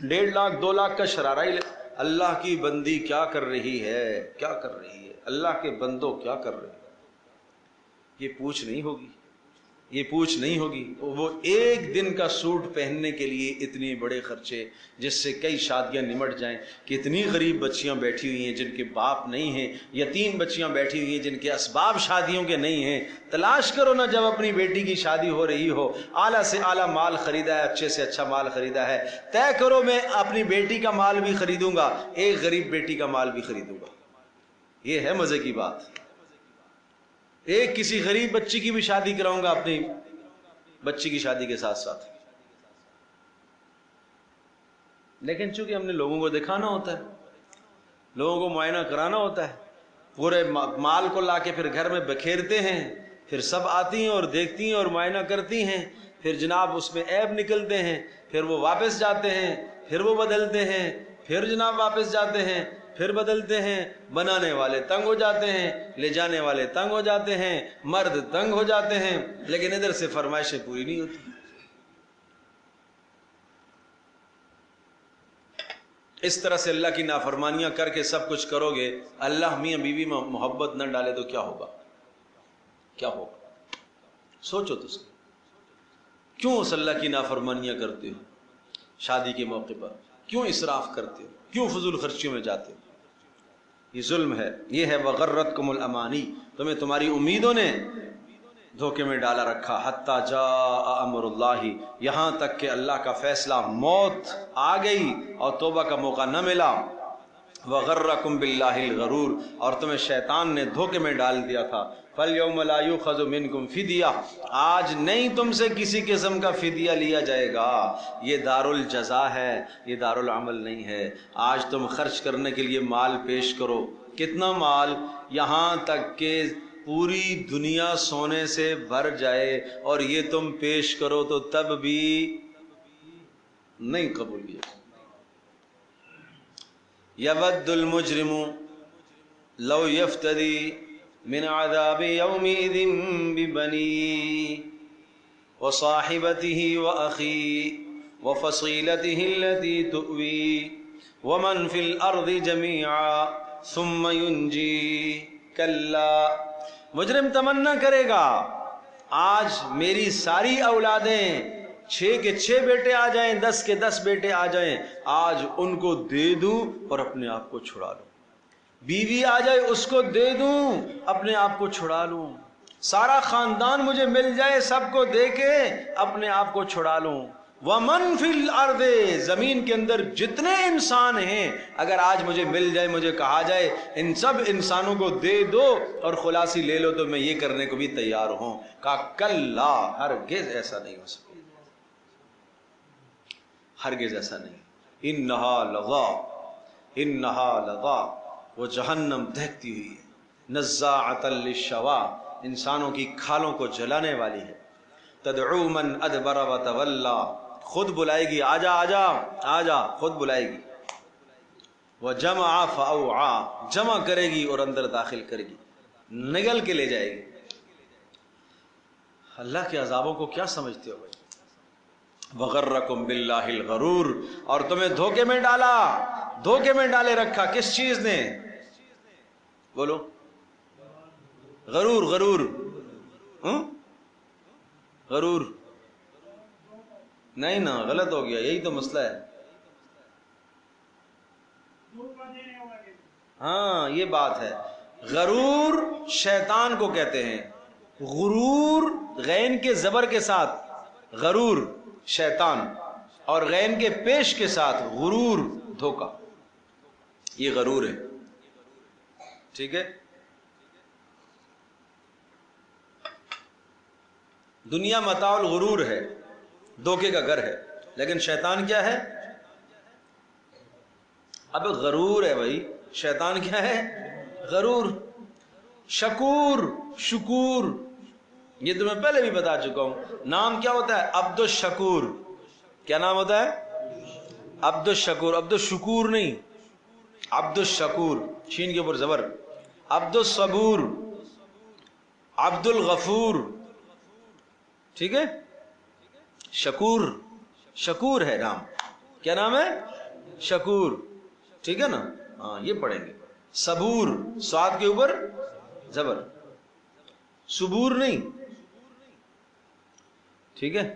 1.5 لاکھ 2 لاکھ کا شرارہ ہی اللہ کی بندی کیا کر رہی ہے، کیا کر رہی ہے، اللہ کے بندوں کیا کر رہے ہیں؟ یہ پوچھ نہیں ہوگی، یہ پوچھ نہیں ہوگی۔ وہ ایک دن کا سوٹ پہننے کے لیے اتنے بڑے خرچے، جس سے کئی شادیاں نمٹ جائیں۔ کتنی غریب بچیاں بیٹھی ہوئی ہیں جن کے باپ نہیں ہیں، یتیم بچیاں بیٹھی ہوئی ہیں جن کے اسباب شادیوں کے نہیں ہیں۔ تلاش کرو نا، جب اپنی بیٹی کی شادی ہو رہی ہو، اعلیٰ سے اعلیٰ مال خریدا ہے، اچھے سے اچھا مال خریدا ہے، طے کرو میں اپنی بیٹی کا مال بھی خریدوں گا، ایک غریب بیٹی کا مال بھی خریدوں گا۔ یہ ہے مزے کی بات، ایک کسی غریب بچی کی بھی شادی کراؤں گا اپنی بچی کی شادی کے ساتھ ساتھ۔ لیکن چونکہ ہم نے لوگوں کو دکھانا ہوتا ہے، لوگوں کو معائنہ کرانا ہوتا ہے، پورے مال کو لا کے پھر گھر میں بکھیرتے ہیں، پھر سب آتی ہیں اور دیکھتی ہیں اور معائنہ کرتی ہیں، پھر جناب اس میں عیب نکلتے ہیں، پھر وہ واپس جاتے ہیں، پھر وہ بدلتے ہیں، پھر جناب واپس جاتے ہیں، پھر بدلتے ہیں۔ بنانے والے تنگ ہو جاتے ہیں، لے جانے والے تنگ ہو جاتے ہیں، مرد تنگ ہو جاتے ہیں، لیکن ادھر سے فرمائشیں پوری نہیں ہوتی۔ اس طرح سے اللہ کی نافرمانیاں کر کے سب کچھ کرو گے، اللہ میاں بیوی میں محبت نہ ڈالے تو کیا ہوگا؟ کیا ہوگا؟ سوچو تو صحیح، کیوں اس اللہ کی نافرمانیاں کرتے ہو؟ شادی کے موقع پر کیوں اسراف کرتے ہو؟ کیوں فضول خرچیوں میں جاتے ہو؟ یہ ظلم ہے، یہ ہے وغرتکم الامانی، تمہیں تمہاری امیدوں نے دھوکے میں ڈالا رکھا، حتی جاء امر اللہ، یہاں تک کہ اللہ کا فیصلہ، موت آ گئی اور توبہ کا موقع نہ ملا۔ وغرکم باللہ الغرور، اور تمہیں شیطان نے دھوکے میں ڈال دیا تھا۔ فَالْيَوْمَ لَا يُؤْخَذُ مِنْكُمْ فِدْيَةٌ، آج نہیں تم سے کسی قسم کا فدیہ لیا جائے گا، یہ دار الجزا ہے، یہ دار العمل نہیں ہے۔ آج تم خرچ کرنے کے لیے مال پیش کرو، کتنا مال؟ یہاں تک کہ پوری دنیا سونے سے بھر جائے اور یہ تم پیش کرو تو تب بھی نہیں قبول کیا۔ یود المجرم لو یفتدی من عذاب یومئذ ببنیہ وصاحبته وأخیہ وفصیلته التي تؤویہ ومن فی الارض جمیعا ثم ینجیہ۔ کلا، مجرم تمنا کرے گا آج میری ساری اولادیں، 6 کے 6 بیٹے آ جائیں، 10 کے 10 بیٹے آ جائیں، آج ان کو دے دوں اور اپنے آپ کو چھڑا لوں۔ بیوی آ جائے اس کو دے دوں، اپنے آپ کو چھڑا لوں۔ سارا خاندان مجھے مل جائے، سب کو دے کے اپنے آپ کو چھڑا لوں۔ وَمَن فِي الْأَرْضِ، زمین کے اندر جتنے انسان ہیں، اگر آج مجھے مل جائے، مجھے کہا جائے ان سب انسانوں کو دے دو اور خلاصی لے لو، تو میں یہ کرنے کو بھی تیار ہوں۔ کہا کلا، ہرگز ایسا نہیں ہو سکتا، ہرگز ایسا نہیں۔ انہا لظا، انہا لظا، وہ جہنم دہکتی ہوئی ہے، نزاعۃ للشوا، انسانوں کی کھالوں کو جلانے والی ہے۔ تدعو من ادبر وتولا، خود بلائے گی، آجا آجا آجا، خود بلائے گی۔ وجمع فاوعا، جمع کرے گی اور اندر داخل کرے گی، نگل کے لے جائے گی۔ اللہ کے عذابوں کو کیا سمجھتے ہو بھائی؟ وغرکم باللہ الغرور، اور تمہیں دھوکے میں ڈالا، دھوکے میں ڈالے رکھا کس چیز نے؟ بولو، غرور، غرور، غرور نہیں نا، غلط ہو گیا، یہی تو مسئلہ ہے۔ ہاں یہ بات ہے، غرور شیطان کو کہتے ہیں، غرور غین کے زبر کے ساتھ غرور شیطان، اور غین کے پیش کے ساتھ غرور دھوکا، یہ غرور ہے، ٹھیک ہے۔ دنیا متاع الغرور ہے، دھوکے کا گھر ہے، لیکن شیطان کیا ہے؟ اب غرور ہے بھائی، شیطان کیا ہے؟ غرور۔ شکور، شکور، یہ تو میں پہلے بھی بتا چکا ہوں، نام کیا ہوتا ہے؟ عبد الشکور۔ کیا نام ہوتا ہے؟ عبد الشکور، عبد الشکور نہیں، عبد الشکور، شین کے اوپر زبر، عبد الصبور، عبد الغفور، ٹھیک ہے۔ شکور، شکور ہے نام، کیا نام ہے؟ شکور، ٹھیک ہے نا، ہاں یہ پڑھیں گے۔ صبور، صاد کے اوپر زبر، صبور نہیں، ٹھیک ہے۔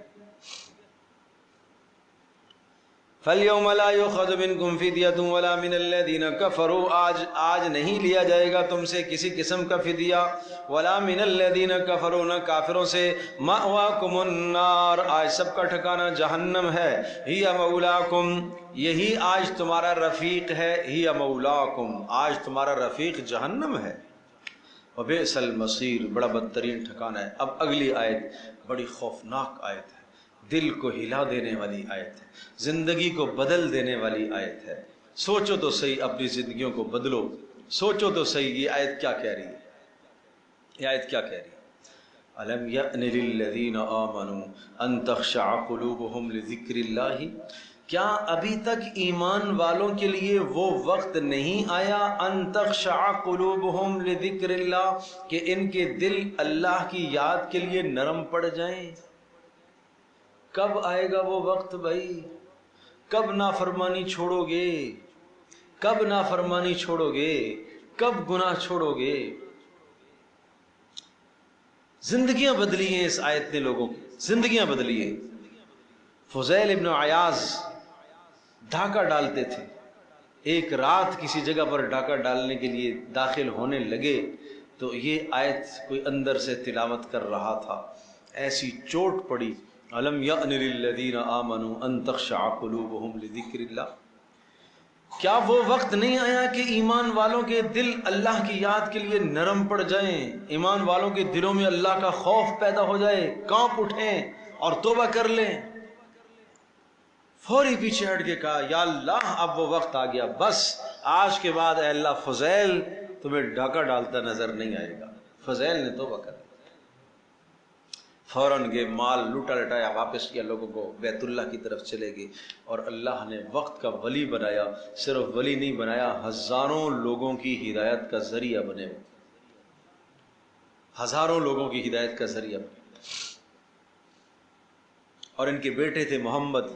فَالْيَوْمَ لَا يُؤْخَذُ مِنْكُمْ فِدْيَةٌ وَلَا مِنَ الَّذِينَ كَفَرُوا، آج نہیں لیا جائے گا تم سے کسی قسم کا فدیہ، وَلَا مِنَ الَّذِينَ كَفَرُوا، نہ کافروں سے، مَأْوَاكُمُ النَّارُ، آج سب کا ٹھکانہ جہنم ہے، هِيَ مَوْلَاكُمْ، یہی آج تمہارا رفیق ہے، هِيَ مَوْلَاكُمْ، آج تمہارا رفیق جہنم ہے، وَبِئْسَ الْمَصِيرُ، بڑا بدترین ٹھکانہ ہے۔ اب اگلی آیت بڑی خوفناک آیت ہے، دل کو ہلا دینے والی آیت ہے، زندگی کو بدل دینے والی آیت ہے۔ سوچو تو صحیح، اپنی زندگیوں کو بدلو، سوچو تو صحیح یہ آیت کیا کہہ رہی ہے، یہ آیت کیا کہہ رہی ہے؟ أَلَمْ يَأْنِ لِلَّذِينَ آمَنُوا أَن تَخْشَعَ قُلُوبُهُمْ لِذِكْرِ اللَّهِ، کیا ابھی تک ایمان والوں کے لیے وہ وقت نہیں آیا، ان تخشع قلوبہم لذکر اللہ، کہ ان کے دل اللہ کی یاد کے لیے نرم پڑ جائیں؟ کب آئے گا وہ وقت بھائی؟ کب نافرمانی چھوڑو گے؟ کب نافرمانی چھوڑو گے؟ کب گناہ چھوڑو گے؟ زندگیاں بدلی ہیں اس آیت نے، لوگوں کی زندگیاں بدلی ہیں۔ فضیل ابن عیاض ڈاکہ ڈالتے تھے، ایک رات کسی جگہ پر ڈاکہ ڈالنے کے لیے داخل ہونے لگے تو یہ آیت کوئی اندر سے تلاوت کر رہا تھا، ایسی چوٹ پڑی، أَلَمْ يَأْنِ لِلَّذِينَ آمَنُوا أَن تَخْشَعَ قُلُوبُهُمْ لِذِكْرِ اللَّهِ، کیا وہ وقت نہیں آیا کہ ایمان والوں کے دل اللہ کی یاد کے لیے نرم پڑ جائیں، ایمان والوں کے دلوں میں اللہ کا خوف پیدا ہو جائے، کانپ اٹھیں اور توبہ کر لیں؟ فوری پیچھے ہٹ کے کہا یا اللہ اب وہ وقت آ گیا، بس آج کے بعد اے اللہ فضیل تمہیں ڈاکہ ڈالتا نظر نہیں آئے گا۔ فضیل نے توبہ کر لی، فوراً گئے، مال لوٹا لٹایا، واپس کیا، لوگوں کو بیت اللہ کی طرف چلے گئے، اور اللہ نے وقت کا ولی بنایا، صرف ولی نہیں بنایا، ہزاروں لوگوں کی ہدایت کا ذریعہ بنے، ہزاروں لوگوں کی ہدایت کا ذریعہ بنے۔ اور ان کے بیٹے تھے محمد،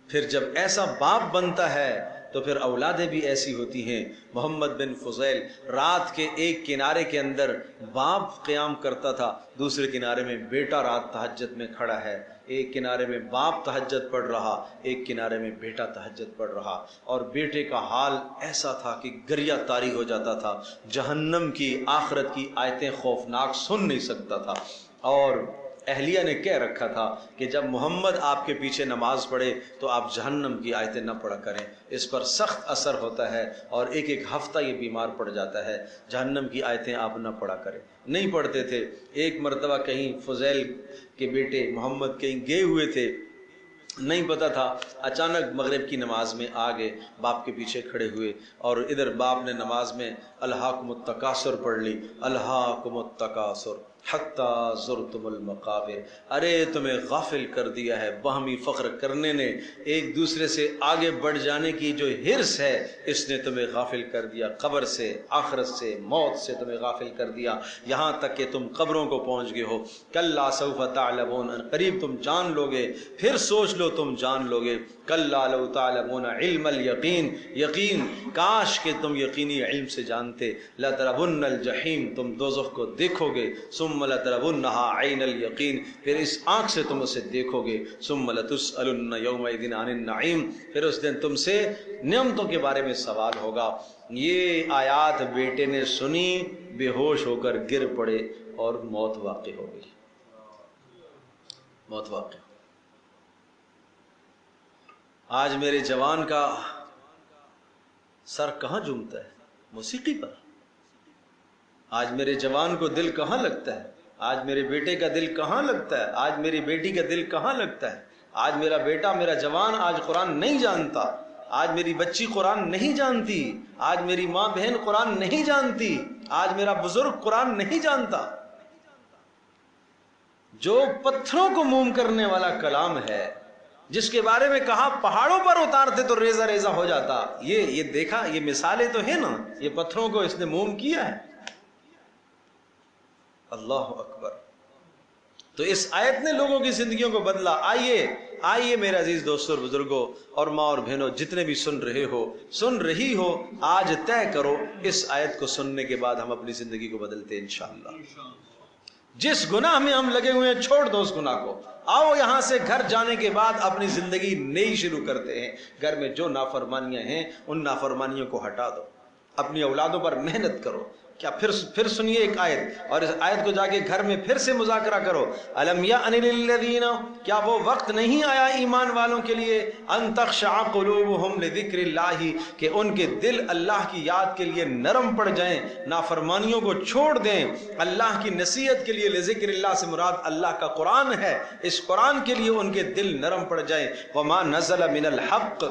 پھر جب ایسا باپ بنتا ہے تو پھر اولادیں بھی ایسی ہوتی ہیں۔ محمد بن فضیل رات کے ایک کنارے کے اندر باپ قیام کرتا تھا، دوسرے کنارے میں بیٹا رات تہجد میں کھڑا ہے، ایک کنارے میں باپ تہجد پڑھ رہا، ایک کنارے میں بیٹا تہجد پڑھ رہا، اور بیٹے کا حال ایسا تھا کہ گریہ طاری ہو جاتا تھا، جہنم کی آخرت کی آیتیں خوفناک سن نہیں سکتا تھا، اور اہلیہ نے کہہ رکھا تھا کہ جب محمد آپ کے پیچھے نماز پڑھے تو آپ جہنم کی آیتیں نہ پڑھا کریں، اس پر سخت اثر ہوتا ہے اور ایک ایک ہفتہ یہ بیمار پڑ جاتا ہے، جہنم کی آیتیں آپ نہ پڑھا کریں۔ نہیں پڑھتے تھے۔ ایک مرتبہ کہیں فضیل کے بیٹے محمد کہیں گئے ہوئے تھے، نہیں پتا تھا، اچانک مغرب کی نماز میں آ گئے، باپ کے پیچھے کھڑے ہوئے، اور ادھر باپ نے نماز میں الہاکم التکاثر پڑھ لی، الہاکم التکاثر، حتی زرتم المقابر، ارے تمہیں غافل کر دیا ہے باہمی فخر کرنے نے، ایک دوسرے سے آگے بڑھ جانے کی جو حرص ہے اس نے تمہیں غافل کر دیا، قبر سے، آخرت سے، موت سے تمہیں غافل کر دیا، یہاں تک کہ تم قبروں کو پہنچ گئے ہو۔ کلا سوف تعلمون، قریب تم جان لو گے، پھر سوچ لو تم جان لو گے۔ کلا لو تعلمون علم الیقین، یقین کاش کہ تم یقینی علم سے جانتے، لترون الجحیم، تم دوزخ کو دیکھو گے، ثم لترونها عین الیقین، پھر اس آنکھ سے تم اسے دیکھو گے، ثم لتسألن یومئذ عن النعیم، پھر اس دن تم سے نعمتوں کے بارے میں سوال ہوگا۔ یہ آیات بیٹے نے سنی، بے ہوش ہو کر گر پڑے اور موت واقع ہو گئی، موت واقع۔ آج میرے جوان کا سر کہاں جھومتا ہے؟ موسیقی پر۔ آج میرے جوان کو دل کہاں لگتا ہے؟ آج میرے بیٹے کا دل کہاں لگتا ہے؟ آج میری بیٹی کا دل کہاں لگتا ہے؟ آج میرا بیٹا، میرا جوان آج قرآن نہیں جانتا، آج میری بچی قرآن نہیں جانتی، آج میری ماں بہن قرآن نہیں جانتی، آج میرا بزرگ قرآن نہیں جانتا۔ جو پتھروں کو موم کرنے والا کلام ہے، جس کے بارے میں کہا پہاڑوں پر اتارتے تو ریزہ ریزہ ہو جاتا، یہ دیکھا، یہ مثالیں تو ہیں نا، یہ پتھروں کو اس نے موم کیا ہے۔ اللہ اکبر۔ تو اس آیت نے لوگوں کی زندگیوں کو بدلا۔ آئیے میرے عزیز دوستوں اور بزرگوں اور ماں اور بہنوں، جتنے بھی سن رہے ہو، سن رہی ہو، آج طے کرو اس آیت کو سننے کے بعد ہم اپنی زندگی کو بدلتے ہیں انشاءاللہ۔ جس گناہ میں ہم لگے ہوئے ہیں چھوڑ دو اس گناہ کو، آؤ یہاں سے گھر جانے کے بعد اپنی زندگی نئی شروع کرتے ہیں۔ گھر میں جو نافرمانیاں ہیں ان نافرمانیوں کو ہٹا دو، اپنی اولادوں پر محنت کرو۔ کیا پھر سنیے ایک آیت، اور اس آیت کو جا کے گھر میں پھر سے مذاکرہ کرو۔ الم یأن للذین، کیا وہ وقت نہیں آیا ایمان والوں کے لیے، ان تخشع قلوبہم لذکر اللہ، کہ ان کے دل اللہ کی یاد کے لیے نرم پڑ جائیں، نافرمانیوں کو چھوڑ دیں، اللہ کی نصیحت کے لیے، لذکر اللہ سے مراد اللہ کا قرآن ہے، اس قرآن کے لیے ان کے دل نرم پڑ جائیں۔ وما نزل من الحق،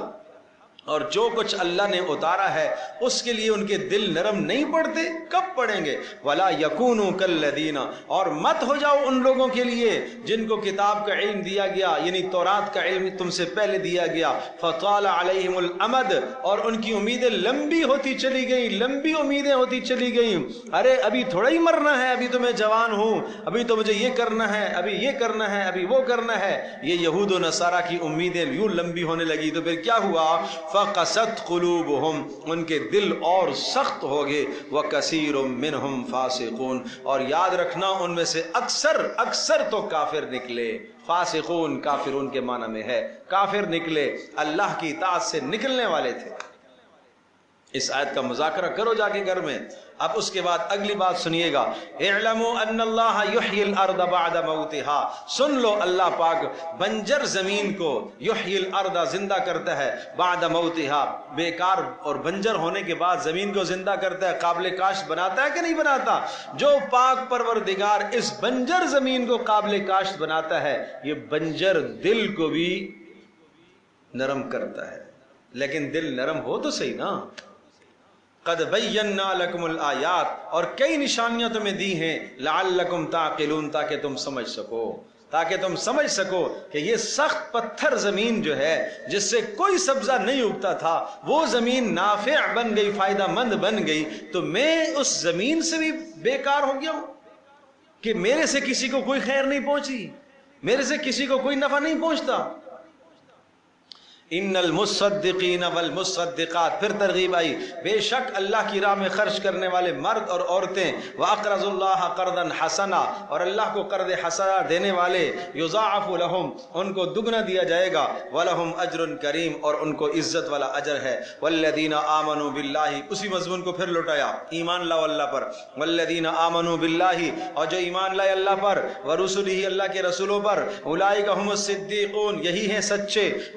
اور جو کچھ اللہ نے اتارا ہے اس کے لیے ان کے دل نرم نہیں پڑتے، کب پڑیں گے؟ وَلَا يَكُونُوا كَالَّذِينَ، اور مت ہو جاؤ ان لوگوں کے لیے جن کو کتاب کا علم دیا گیا، یعنی تورات کا علم تم سے پہلے دیا گیا، فَطَالَ عَلَيْهِمُ الْأَمَدُ، اور ان کی امیدیں لمبی ہوتی چلی گئیں، لمبی امیدیں ہوتی چلی گئیں۔ ارے ابھی تھوڑا ہی مرنا ہے، ابھی تو میں جوان ہوں، ابھی تو مجھے یہ کرنا ہے، ابھی یہ کرنا ہے، ابھی وہ کرنا ہے۔ یہ یہود و نصارہ کی امیدیں یوں لمبی ہونے لگی تو پھر کیا ہوا؟ فَقَسَتْ قُلُوبُهُمْ، ان کے دل اور سخت ہو گئے، وَكَثِيرٌ مِّنْهُمْ فَاسِقُونَ، اور یاد رکھنا ان میں سے اکثر تو کافر نکلے۔ فاسقون کافرون کے معنی میں ہے، کافر نکلے، اللہ کی اطاعت سے نکلنے والے تھے۔ اس آیت کا مذاکرہ کرو جا کے گھر میں۔ اب اس کے بعد اگلی بات سنیے گا، اعلموا ان اللہ یحیی الارض بعد موتها، سن لو اللہ پاک بنجر زمین کو، یحیی الارض زندہ کرتا ہے، بعد موتها بیکار اور بنجر ہونے کے بعد زمین کو زندہ کرتا ہے، قابل کاشت بناتا ہے کہ نہیں بناتا؟ جو پاک پروردگار اس بنجر زمین کو قابل کاشت بناتا ہے، یہ بنجر دل کو بھی نرم کرتا ہے۔ لیکن دل نرم ہو تو صحیح نا۔ قد بینا لکم الآیات، اور کئی نشانیاں تمہیں دی ہیں، لعلکم تعقلون، تاکہ تم سمجھ سکو کہ یہ سخت پتھر زمین جو ہے جس سے کوئی سبزہ نہیں اگتا تھا، وہ زمین نافع بن گئی، فائدہ مند بن گئی، تو میں اس زمین سے بھی بیکار ہو گیا ہوں کہ میرے سے کسی کو کوئی خیر نہیں پہنچی، میرے سے کسی کو کوئی نفع نہیں پہنچتا۔ ان المصدقین والمصدقات، پھر ترغیب آئی، بے شک اللہ کی راہ میں خرچ کرنے والے مرد اور عورتیں، وَأَقْرَضُوا اللَّهَ قَرْضًا حَسَنًا، اور اللہ کو قرض حسنہ دینے والے، يُضَاعَفُ لَهُمْ، ان کو دگنا دیا جائے گا، وَلَهُمْ أَجْرٌ کریم، اور ان کو عزت والا اجر ہے۔ وَالَّذِينَ آمَنُوا بِاللَّهِ، اسی مضمون کو پھر لوٹایا، ایمان لاؤ اللہ پر، وَالَّذِينَ آمَنُوا بِاللَّهِ، اور جو ایمان لائے اللہ پر، وَرُسُلِهِ، اللہ کے رسولوں پر، أُولَئِكَ هُمُ الصِّدِّيقُونَ، یہی ہیں سچے،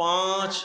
5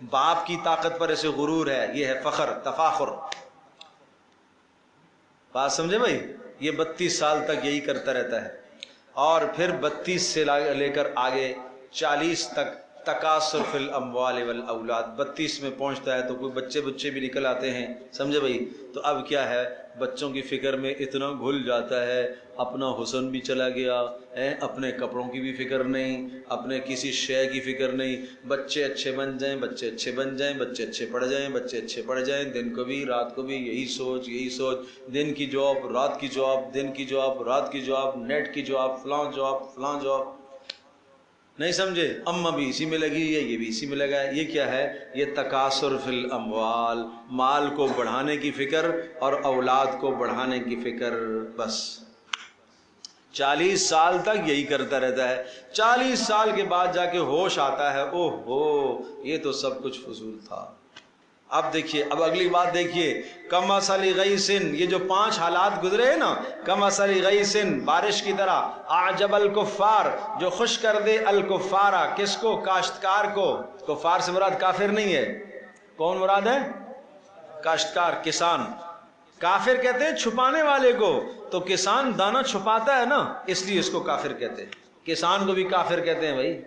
باپ کی طاقت پر اسے غرور ہے، یہ ہے فخر، تفاخر. بات سمجھے بھائی؟ یہ 32 سال تک یہی کرتا رہتا ہے، اور پھر 32 سے لے کر آگے 40 تک تکاثر فی الاموال والاولاد. 32 میں پہنچتا ہے تو کوئی بچے بھی نکل آتے ہیں، سمجھے بھائی؟ تو اب کیا ہے، بچوں کی فکر میں اتنا گھل جاتا ہے، اپنا حسن بھی چلا گیا، اپنے کپڑوں کی بھی فکر نہیں، اپنے کسی شے کی فکر نہیں. بچے اچھے بن جائیں، بچے اچھے بن جائیں، بچے اچھے پڑھ جائیں، بچے اچھے پڑھ جائیں. دن کو بھی رات کو بھی یہی سوچ، دن کی جاب رات کی جاب، دن کی جاب رات کی جاب، نیٹ کی جاب، فلاں جاب. نہیں سمجھے؟ اماں بھی اسی میں لگی ہے، یہ بھی اسی میں لگا ہے. یہ کیا ہے؟ یہ تکاثر فی الاموال، مال کو بڑھانے کی فکر اور اولاد کو بڑھانے کی فکر. بس 40 سال تک یہی کرتا رہتا ہے. 40 سال کے بعد جا کے ہوش آتا ہے، اوہ ہو یہ تو سب کچھ فضول تھا. اب دیکھیے، اب اگلی بات دیکھیے، کمثل غیث، یہ جو 5 حالات گزرے ہیں نا، کمثل غیث، بارش کی طرح، اعجب الکفار، جو خوش کر دے الکفارا، کس کو؟ کاشتکار کو. کفار سے مراد کافر نہیں ہے، کون مراد ہے؟ کاشتکار، کسان. کافر کہتے ہیں چھپانے والے کو، تو کسان دانہ چھپاتا ہے نا، اس لیے اس کو کافر کہتے ہیں. کسان کو بھی کافر کہتے ہیں بھائی،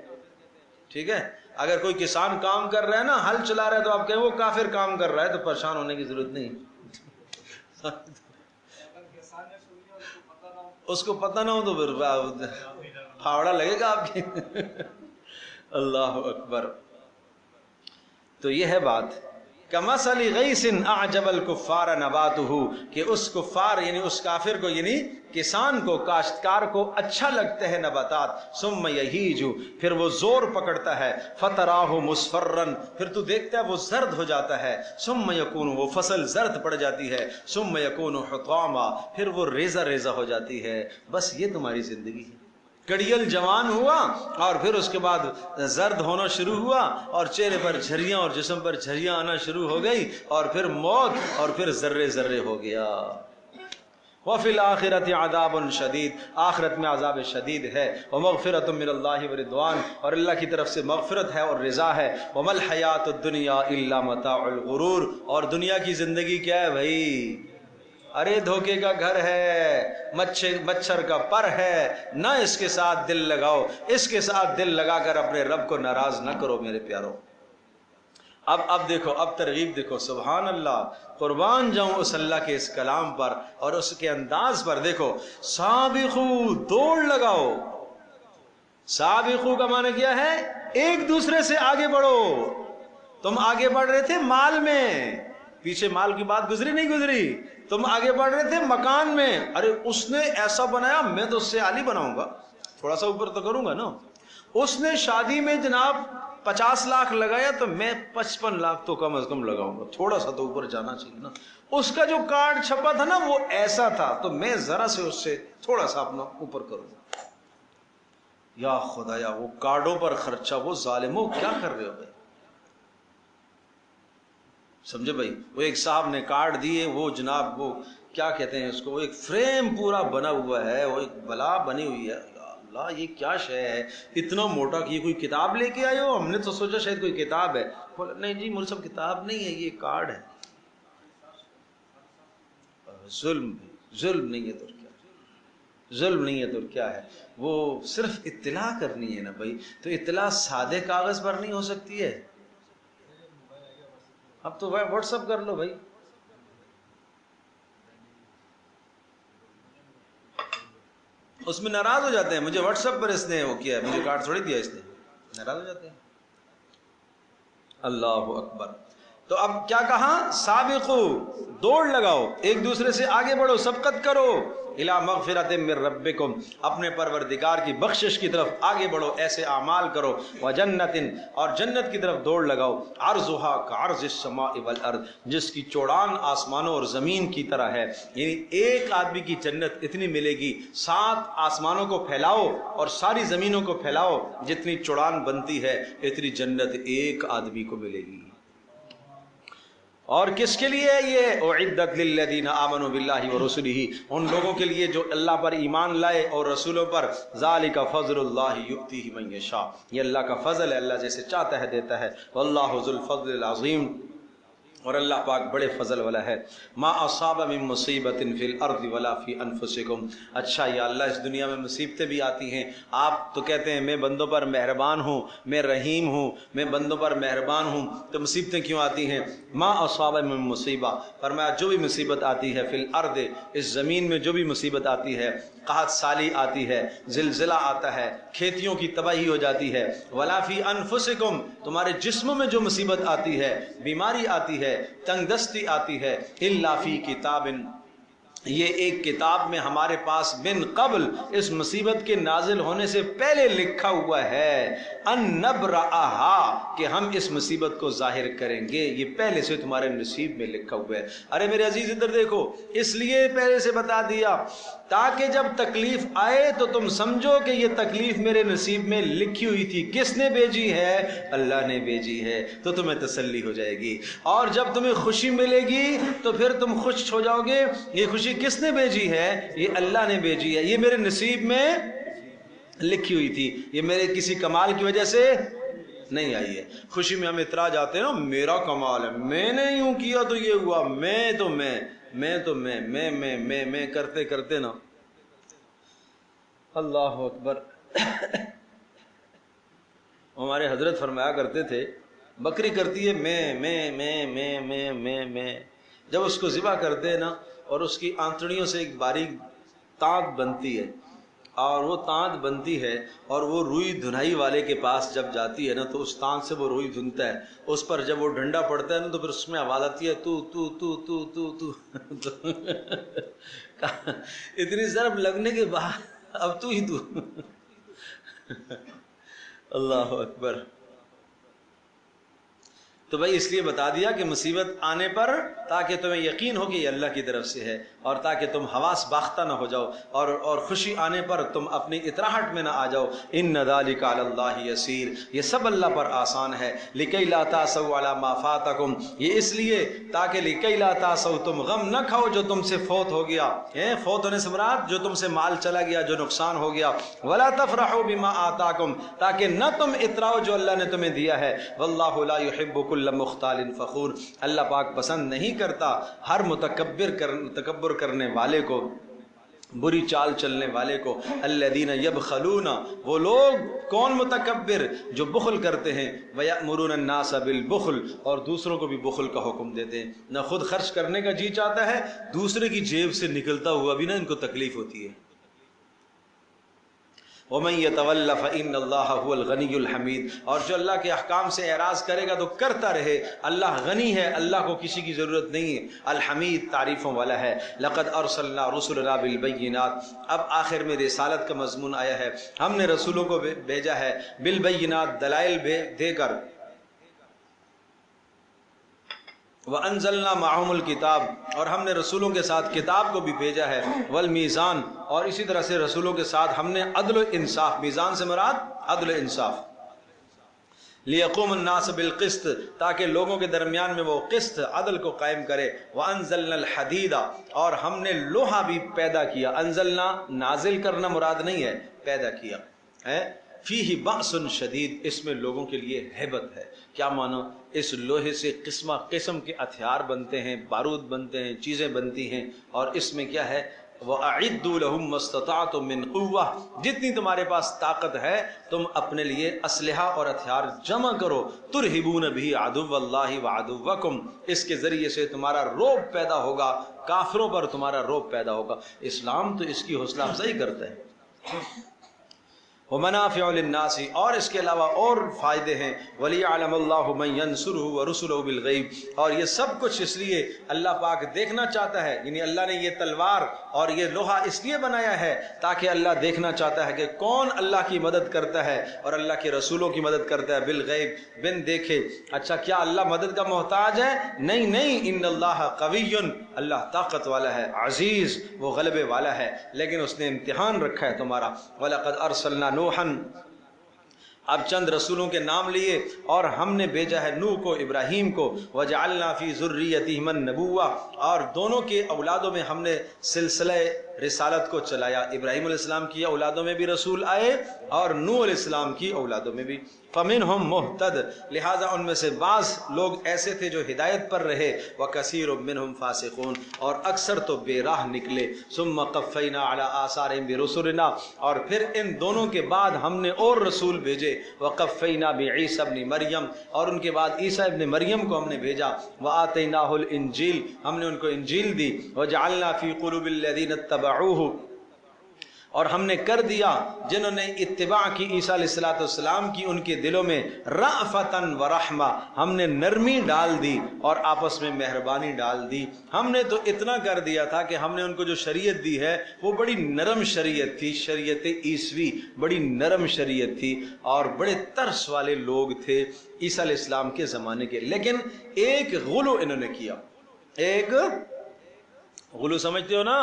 ٹھیک ہے؟ اگر کوئی کسان کام کر رہا ہے نا، ہل چلا رہا ہے، تو آپ کہیں وہ کافر کام کر رہا ہے، تو پریشان ہونے کی ضرورت نہیں. اس کو پتہ نہ ہو تو پھر پھاوڑا لگے گا آپ کی. اللہ اکبر. تو یہ ہے بات، کمثل غیث اعجب الکفار نباتہ، کہ اس کفار یعنی اس کافر کو، یعنی کسان کو، کاشتکار کو اچھا لگتے ہیں نباتات. ثم یہیج، پھر وہ زور پکڑتا ہے، فتراہ مصفرا، پھر تو دیکھتا ہے وہ زرد ہو جاتا ہے. ثم یکون، وہ فصل زرد پڑ جاتی ہے. ثم یکون حطاما، پھر وہ ریزہ ریزہ ہو جاتی ہے. بس یہ تمہاری زندگی ہے. کڑیل جوان ہوا اور پھر اس کے بعد زرد ہونا شروع ہوا، اور چہرے پر جھریاں اور جسم پر جھریاں آنا شروع ہو گئی، اور پھر موت، اور پھر ذرے ذرے ہو گیا. وفی الآخرۃ عذاب شدید، آخرت میں عذاب شدید ہے. ومغفرۃ من اللہ ورضوان، اور اللہ کی طرف سے مغفرت ہے اور رضا ہے. وما الحیات الدنیا الا متاع الغرور، اور دنیا کی زندگی کیا ہے بھائی؟ ارے دھوکے کا گھر ہے، مچھر کا پر ہے. نہ اس کے ساتھ دل لگاؤ، اس کے ساتھ دل لگا کر اپنے رب کو ناراض نہ کرو میرے پیارو. اب دیکھو، اب ترغیب دیکھو، سبحان اللہ، قربان جاؤں اس اللہ کے اس کلام پر اور اس کے انداز پر. دیکھو، سابقو، دوڑ لگاؤ. سابقو کا معنی کیا ہے؟ ایک دوسرے سے آگے بڑھو. تم آگے بڑھ رہے تھے مال میں، پیچھے مال کی بات گزری نہیں گزری؟ تم آگے بڑھ رہے تھے مکان میں، ارے اس نے ایسا بنایا، میں تو اس سے عالی بناؤں گا، تھوڑا سا اوپر تو کروں گا نا. اس نے شادی میں جناب 50 لاکھ لگایا، تو میں 55 لاکھ تو کم از کم لگاؤں گا، تھوڑا سا تو اوپر جانا چاہیے نا. اس کا جو کارڈ چھپا تھا نا وہ ایسا تھا، تو میں ذرا سے اس سے تھوڑا سا اپنا اوپر کروں گا. یا خدایا، وہ کارڈوں پر خرچہ، وہ ظالموں کیا کر رہے ہو بھائی؟ سمجھے بھائی؟ وہ ایک صاحب نے کارڈ دیے، وہ جناب وہ کیا کہتے ہیں اس کو، وہ ایک فریم پورا بنا ہوا ہے، وہ ایک بلا بنی ہوئی ہے. اللہ یہ کیا شے ہے اتنا موٹا، کہ یہ کوئی کتاب لے کے آئے ہو؟ ہم نے تو سوچا شاید کوئی کتاب ہے. بولا نہیں جی مول صاحب کتاب نہیں ہے، یہ کارڈ ہے. ظلم نہیں ہے تو کیا، ظلم نہیں ہے تو کیا ہے؟ وہ صرف اطلاع کرنی ہے نا بھائی، تو اطلاع سادے کاغذ پر نہیں ہو سکتی ہے. اب تو واٹس اپ کر لو بھائی. اس میں ناراض ہو جاتے ہیں، مجھے واٹس ایپ پر اس نے وہ کیا ہے، مجھے کارڈ تھوڑی دیا، اس نے ناراض ہو جاتے ہیں. اللہ اکبر. تو اب کیا کہا؟ سابقو، دوڑ لگاؤ، ایک دوسرے سے آگے بڑھو، سبقت کرو. الی مغفرۃ من ربکم، اپنے پروردگار کی بخشش کی طرف آگے بڑھو، ایسے اعمال کرو. وجنت، اور جنت کی طرف دوڑ لگاؤ. عرضھا کعرض السماء والارض، جس کی چوڑان آسمانوں اور زمین کی طرح ہے. یعنی ایک آدمی کی جنت اتنی ملے گی، 7 آسمانوں کو پھیلاؤ اور ساری زمینوں کو پھیلاؤ، جتنی چوڑان بنتی ہے اتنی جنت ایک آدمی کو ملے گی. اور کس کے لیے یہ اعدت للذین آمنوا باللہ ورسلہ، ان لوگوں کے لیے جو اللہ پر ایمان لائے اور رسولوں پر، ذالک فضل اللہ یؤتیہ من یشاء، یہ اللہ کا فضل ہے، اللہ جیسے چاہتا ہے دیتا ہے، واللہ ذو الفضل العظیم، اور اللہ پاک بڑے فضل والا ہے۔ ما اصاب من مصیبت فی الارض ولا فی انفسکم، اچھا یا اللہ اس دنیا میں مصیبتیں بھی آتی ہیں، آپ تو کہتے ہیں میں بندوں پر مہربان ہوں، میں رحیم ہوں، میں بندوں پر مہربان ہوں، تو مصیبتیں کیوں آتی ہیں؟ ما اصاب من مصیبہ، فرمایا جو بھی مصیبت آتی ہے، فی الارض اس زمین میں جو بھی مصیبت آتی ہے، قحط سالی آتی ہے، زلزلہ آتا ہے، کھیتیوں کی تباہی ہو جاتی ہے، ولا فی انفسکم، تمہارے جسموں میں جو مصیبت آتی ہے، بیماری آتی ہے، تنگ دستی آتی ہے، الا فی کتاب، یہ ایک کتاب میں ہمارے پاس من قبل، اس مصیبت کے نازل ہونے سے پہلے لکھا ہوا ہے، ان نبرأہا، کہ ہم اس مصیبت کو ظاہر کریں گے، یہ پہلے سے تمہارے نصیب میں لکھا ہوا ہے۔ ارے میرے عزیز ادھر دیکھو، اس لیے پہلے سے بتا دیا تاکہ جب تکلیف آئے تو تم سمجھو کہ یہ تکلیف میرے نصیب میں لکھی ہوئی تھی، کس نے بھیجی ہے؟ اللہ نے بھیجی ہے، تو تمہیں تسلی ہو جائے گی، اور جب تمہیں خوشی ملے گی تو پھر تم خوش ہو جاؤ گے، یہ خوشی کس نے بھیجی ہے؟ یہ اللہ نے بھیجی ہے، یہ میرے نصیب میں لکھی ہوئی تھی، یہ میرے کسی کمال کی وجہ سے نہیں آئی ہے۔ خوشی میں ہم اعتراض آتے ہیں نا، میرا کمال ہے، میں نے یوں کیا تو یہ ہوا، میں کرتے کرتے نا، اللہ اکبر۔ ہمارے حضرت فرمایا کرتے تھے، بکری کرتی ہے میں، جب اس کو ذبح کرتے ہیں نا، اور اس کی آنتڑیوں سے ایک باریک تانت بنتی ہے، اور وہ تانت بنتی ہے، اور وہ روئی دھنائی والے کے پاس جب جاتی ہے نا، تو اس تانت سے وہ روئی دھنتا ہے، اس پر جب وہ ڈنڈا پڑتا ہے نا، تو پھر اس میں آواز آتی ہے تو اتنی ضرب لگنے کے بعد اب تو ہی تو اللہ اکبر۔ تو بھائی اس لیے بتا دیا کہ مصیبت آنے پر تاکہ تمہیں یقین ہو کہ یہ اللہ کی طرف سے ہے، اور تاکہ تم حواس باختہ نہ ہو جاؤ، اور خوشی آنے پر تم اپنی اطراحٹ میں نہ آ جاؤ۔ ان ذالک علی اللہ یسیر، یہ سب اللہ پر آسان ہے۔ لکی لا تاسوا علی ما فاتکم، یہ اس لیے تاکہ لکی لا تاسوا، تم غم نہ کھاؤ جو تم سے فوت ہو گیا، فوت ہونے سے مراد جو تم سے مال چلا گیا، جو نقصان ہو گیا، ولا تفرحوا بما آتاکم، تاکہ نہ تم اتراؤ جو اللہ نے تمہیں دیا ہے، واللہ لا یحب کل مختال فخور، اللہ پاک پسند نہیں کرتا ہر تکبر کرنے والے کو، بری چال چلنے والے کو۔ الذین یبخلون، وہ لوگ کون متکبر؟ جو بخل کرتے ہیں، ویأمرون الناس بالبخل، اور دوسروں کو بھی بخل کا حکم دیتے ہیں، نہ خود خرچ کرنے کا جی چاہتا ہے، دوسرے کی جیب سے نکلتا ہوا بھی نہ ان کو تکلیف ہوتی ہے۔ وَمَن يَتَوَلَّ فَإِنَّ اللَّهَ هُوَ الْغَنِيُّ الْحَمِيدُ، اور جو اللہ کے احکام سے اعراض کرے گا تو کرتا رہے، اللہ غنی ہے، اللہ کو کسی کی ضرورت نہیں ہے، الحمید تعریفوں والا ہے۔ لَقَدْ أَرْسَلْنَا رُسُلَنَا بِالْبَيِّنَاتِ، اب آخر میں رسالت کا مضمون آیا ہے، ہم نے رسولوں کو بھیجا ہے بالبینات، دلائل دے کر، وَأَنزَلْنَا مَعَهُمُ الْكِتَابَ، اور ہم نے رسولوں کے ساتھ کتاب کو بھی بھیجا ہے، وَالْمِيزَانَ، اور اسی طرح سے رسولوں کے ساتھ ہم نے عدل و انصاف، میزان سے مراد عدل و انصاف، لِيَقُومَ النَّاسُ بِالْقِسْطِ، تاکہ لوگوں کے درمیان میں وہ قسط عدل کو قائم کرے، وَأَنزَلْنَا الْحَدِيدَ، اور ہم نے لوہا بھی پیدا کیا، انزلنا نازل کرنا مراد نہیں ہے، پیدا کیا ہے، فیہ بأس شدید، اس میں لوگوں کے لیے ہیبت ہے۔ کیا معنی؟ اس لوہے سے قسم قسم کے ہتھیار بنتے ہیں، بارود بنتے ہیں، چیزیں بنتی ہیں، اور اس میں کیا ہے؟ وَأَعِدُّوا لَهُم مَّا اسْتَطَعْتُم مِّن قُوَّةٍ، جتنی تمہارے پاس طاقت ہے تم اپنے لیے اسلحہ اور ہتھیار جمع کرو، تُرْهِبُونَ بِهِ عَدُوَّ اللَّهِ وَعَدُوَّكُمْ، اس کے ذریعے سے تمہارا رعب پیدا ہوگا، کافروں پر تمہارا رعب پیدا ہوگا۔ اسلام تو اس کی حوصلہ افزائی کرتا ہے۔ ومنافع للناس، اور اس کے علاوہ اور فائدے ہیں، وَلِيَعْلَمَ اللَّهُ مَن يَنْصُرُهُ وَرُسُلُهُ بِالْغَيْبِ، اور یہ سب کچھ اس لیے اللہ پاک دیکھنا چاہتا ہے، یعنی اللہ نے یہ تلوار اور یہ لوہا اس لیے بنایا ہے تاکہ اللہ دیکھنا چاہتا ہے کہ کون اللہ کی مدد کرتا ہے اور اللہ کے رسولوں کی مدد کرتا ہے، بالغیب، بن دیکھے۔ اچھا کیا اللہ مدد کا محتاج ہے؟ نہیں، ان اللہ قوی، اللہ طاقت والا ہے، عزیز، وہ غلبے والا ہے، لیکن اس نے امتحان رکھا ہے تمہارا۔ وَلَقَدْ أَرْسَلْنَا نوحًا، اب چند رسولوں کے نام لیے، اور ہم نے بھیجا ہے نوح کو، ابراہیم کو، وجعلنا فی ذریتہم النبوہ، اور دونوں کے اولادوں میں ہم نے سلسلہ رسالت کو چلایا۔ ابراہیم علیہ السلام کی اولادوں میں بھی رسول آئے اور نوح علیہ السلام کی اولادوں میں بھی۔ فمنہم مہتد، لہٰذا ان میں سے بعض لوگ ایسے تھے جو ہدایت پر رہے، وکثیر منہم فاسقون، اور اکثر تو بے راہ نکلے۔ ثم قفینا علی آثارہم برسلنا، اور پھر ان دونوں کے بعد ہم نے اور رسول بھیجے، وقفینا بعیسی ابن مریم، اور ان کے بعد عیسیٰ ابن مریم کو ہم نے بھیجا، وآتیناہ الانجیل، ہم نے ان کو انجیل دی، وجعلنا فی قلوب الذین اتبعوہ، اور ہم نے کر دیا جنہوں نے اتباع کی عیسیٰ علیہ السلام کی ان کے دلوں میں رأفتاً ورحمہ، ہم نے نرمی ڈال دی اور آپس میں مہربانی ڈال دی۔ ہم نے تو اتنا کر دیا تھا کہ ہم نے ان کو جو شریعت دی ہے وہ بڑی نرم شریعت تھی، شریعت عیسوی بڑی نرم شریعت تھی، اور بڑے ترس والے لوگ تھے عیسیٰ علیہ السلام کے زمانے کے۔ لیکن ایک غلو انہوں نے کیا، ایک غلو سمجھتے ہو نا،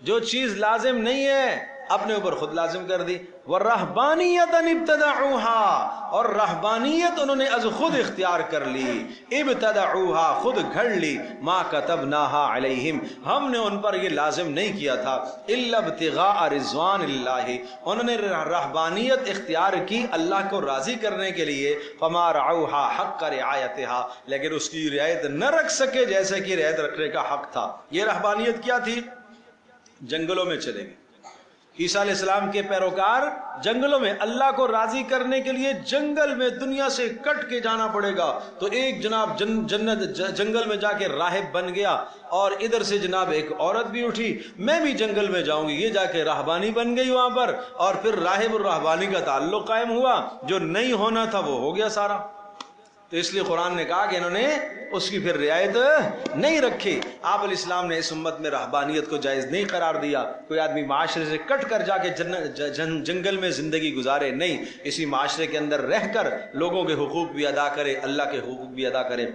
جو چیز لازم نہیں ہے اپنے اوپر خود لازم کر دی۔ وَالرَّهْبَانِيَّةً ابْتَدَعُوهَا، اور رہبانیت انہوں نے از خود اختیار کر لی، ابتدعوها خود گھڑ لی، ما كتبناها علیہم، ہم نے ان پر یہ لازم نہیں کیا تھا، الا ابتغاء رضوان اللہ، انہوں نے رہبانیت اختیار کی اللہ کو راضی کرنے کے لیے، فما رعوها حق رعایتها، لیکن اس کی رعایت نہ رکھ سکے جیسے کہ رعایت رکھنے کا حق تھا۔ یہ رہبانیت کیا تھی؟ جنگلوں میں چلے گئے عیسیٰ علیہ السلام کے پیروکار، جنگلوں میں اللہ کو راضی کرنے کے لیے جنگل میں دنیا سے کٹ کے جانا پڑے گا۔ تو ایک جناب جنگل میں جا کے راہب بن گیا، اور ادھر سے جناب ایک عورت بھی اٹھی، میں بھی جنگل میں جاؤں گی، یہ جا کے راہبانی بن گئی وہاں پر، اور پھر راہب اور راہبانی کا تعلق قائم ہوا، جو نہیں ہونا تھا وہ ہو گیا سارا۔ تو اس لیے قرآن نے کہا کہ انہوں نے اس کی پھر رعایت نہیں رکھی۔ آپ علیہ السلام نے اس امت میں رہبانیت کو جائز نہیں قرار دیا، کوئی آدمی معاشرے سے کٹ کر جا کے جنگل میں زندگی گزارے، نہیں، اسی معاشرے کے اندر رہ کر لوگوں کے حقوق بھی ادا کرے، اللہ کے حقوق بھی ادا کرے۔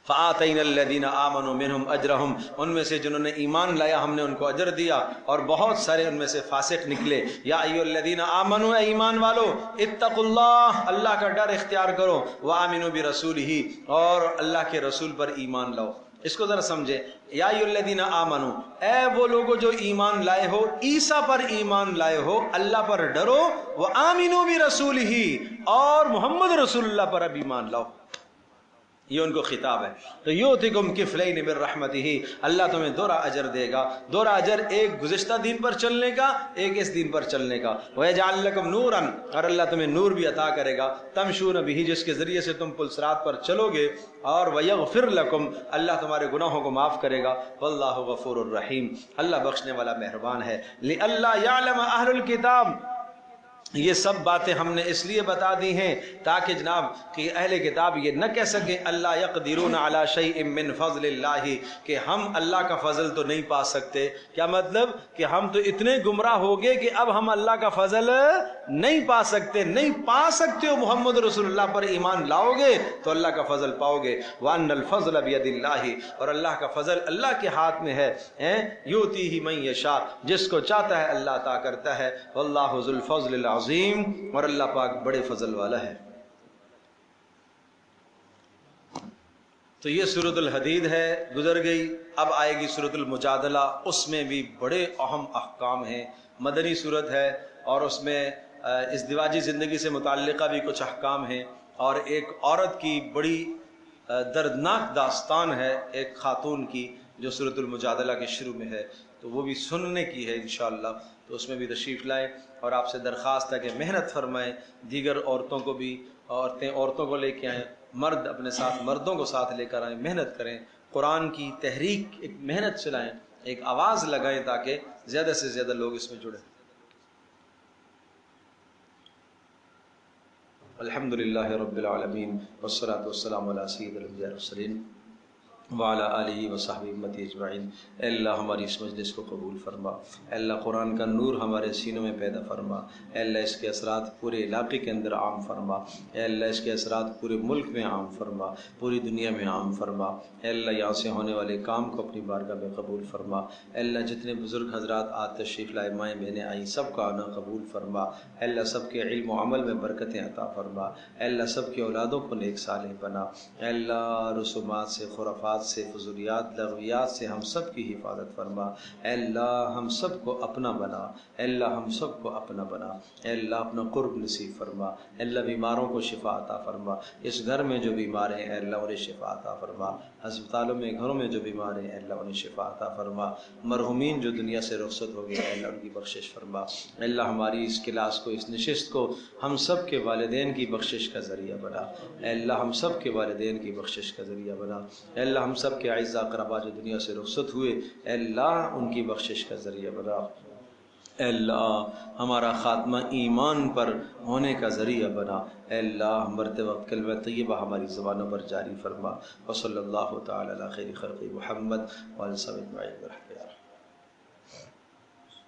فآتینا الذین آمنوا منہم اجرہم، ان میں سے جنہوں نے ایمان لایا ہم نے ان کو اجر دیا، اور بہت سارے ان میں سے فاسق نکلے۔ یا ایھا الذین آمنوا، اے ایمان والو، اتقوا اللہ، اللہ کا ڈر اختیار کرو، وآمنوا برسولہ، اور اللہ کے رسول پر ایمان لاؤ۔ اس کو ذرا سمجھے، یا ایھا الذین آمنوا، اے وہ لوگوں جو ایمان لائے ہو، عیسیٰ پر ایمان لائے ہو، اللہ پر ڈرو، وآمنوا برسولہ، اور محمد رسول اللہ پر اب ایمان لاؤ، یہ ان کو خطاب ہے۔ تو یؤتکم کفلین من رحمتہ، اللہ تمہیں دورہ اجر دے گا، دورہ اجر، ایک گزشتہ دین پر چلنے کا، ایک اس دین پر چلنے کا۔ ویجعل لکم نورا، اور اللہ تمہیں نور بھی عطا کرے گا، تمشون بہ، جس کے ذریعے سے تم پل صراط پر چلو گے، اور ویغفر لکم، اللہ تمہارے گناہوں کو معاف کرے گا، واللہ غفور الرحیم، اللہ بخشنے والا مہربان ہے۔ لئلا یعلم اہل الکتاب، یہ سب باتیں ہم نے اس لیے بتا دی ہیں تاکہ جناب کہ اہل کتاب یہ نہ کہہ سکیں اللہ یقدرون علی شیء من فضل اللہ، کہ ہم اللہ کا فضل تو نہیں پا سکتے۔ کیا مطلب؟ کہ ہم تو اتنے گمراہ ہو گئے کہ اب ہم اللہ کا فضل نہیں پا سکتے، نہیں پا سکتے ہو، محمد رسول اللہ پر ایمان لاؤ گے تو اللہ کا فضل پاؤ گے۔ وان الفضل بید اللہ، اور اللہ کا فضل اللہ کے ہاتھ میں ہے، یؤتیہ من یشاء، جس کو چاہتا ہے اللہ عطا کرتا ہے، واللہ ذو الفضل العظیم، اور اللہ پاک بڑے فضل والا ہے۔ تو یہ سورۃ الحدید ہے، گزر گئی۔ اب آئے گی سورۃ المجادلہ، اس میں بھی بڑے اہم احکام ہیں، مدنی سورت ہے، اور اس میں ازدواجی زندگی سے متعلقہ بھی کچھ احکام ہیں، اور ایک عورت کی بڑی دردناک داستان ہے، ایک خاتون کی، جو سورۃ المجادلہ کے شروع میں ہے، تو وہ بھی سننے کی ہے انشاءاللہ، تو اس میں بھی تشریف لائیں، اور آپ سے درخواست ہے کہ محنت فرمائیں، دیگر عورتوں کو بھی، عورتیں عورتوں کو لے کے آئیں، مرد اپنے ساتھ مردوں کو ساتھ لے کر آئیں، محنت کریں، قرآن کی تحریک ایک محنت چلائیں، ایک آواز لگائیں تاکہ زیادہ سے زیادہ لوگ اس میں جڑیں۔ الحمدللہ رب العالمین، والصلاة والسلام علی سید الانبیاء والمرسلین۔ وعلی آلہ وصحبہ امتی اجمعین۔ اے اللہ ہماری اس مجلس کو قبول فرما، اے اللہ قرآن کا نور ہمارے سینوں میں پیدا فرما، اے اللہ اس کے اثرات پورے علاقے کے اندر عام فرما، اے اللہ اس کے اثرات پورے ملک میں عام فرما، پوری دنیا میں عام فرما، اے اللہ یہاں سے ہونے والے کام کو اپنی بارگاہ میں قبول فرما، اے اللہ جتنے بزرگ حضرات آج تشریف لائے، مائیں بہنیں آئیں، سب کا آنا قبول فرما، اے اللہ سب کے علم و عمل میں برکتیں عطا فرما، اے اللہ سب کی اولادوں کو نیک صالح بنا، اے اللہ رسومات سے، خرافات سے، فضولیات لغویات سے ہم سب کی حفاظت فرما، اے اللہ ہم سب کو اپنا بنا، اے اللہ ہم سب کو اپنا بنا، اے اللہ اپنا قرب نصیب فرما، اے اللہ بیماروں کو شفا عطا فرما، اس گھر میں جو بیمار ہیں اے اللہ انہیں شفا عطا فرما، ہسپتالوں میں گھروں میں جو بیمار ہیں اے اللہ انہیں شفا عطا فرما، مرحومین جو دنیا سے رخصت ہو گئے اے اللہ ان کی بخشش فرما، اے اللہ ہماری اس کلاس کو، اس نشست کو ہم سب کے والدین کی بخشش کا ذریعہ بنا، اے اللہ ہم سب کے والدین کی بخشش کا ذریعہ بنا، اے اللہ ہم سب کے اعزاء اقربا جو دنیا سے رخصت ہوئے اے اللہ ان کی بخشش کا ذریعہ بنا، اے اللہ ہمارا خاتمہ ایمان پر ہونے کا ذریعہ بنا، اے اللہ مرتے وقت کلمہ طیبہ ہماری زبانوں پر جاری فرما، وصلی اللہ تعالی علی خیر خلق محمد وعلی آلہ وصحبہ اجمعین۔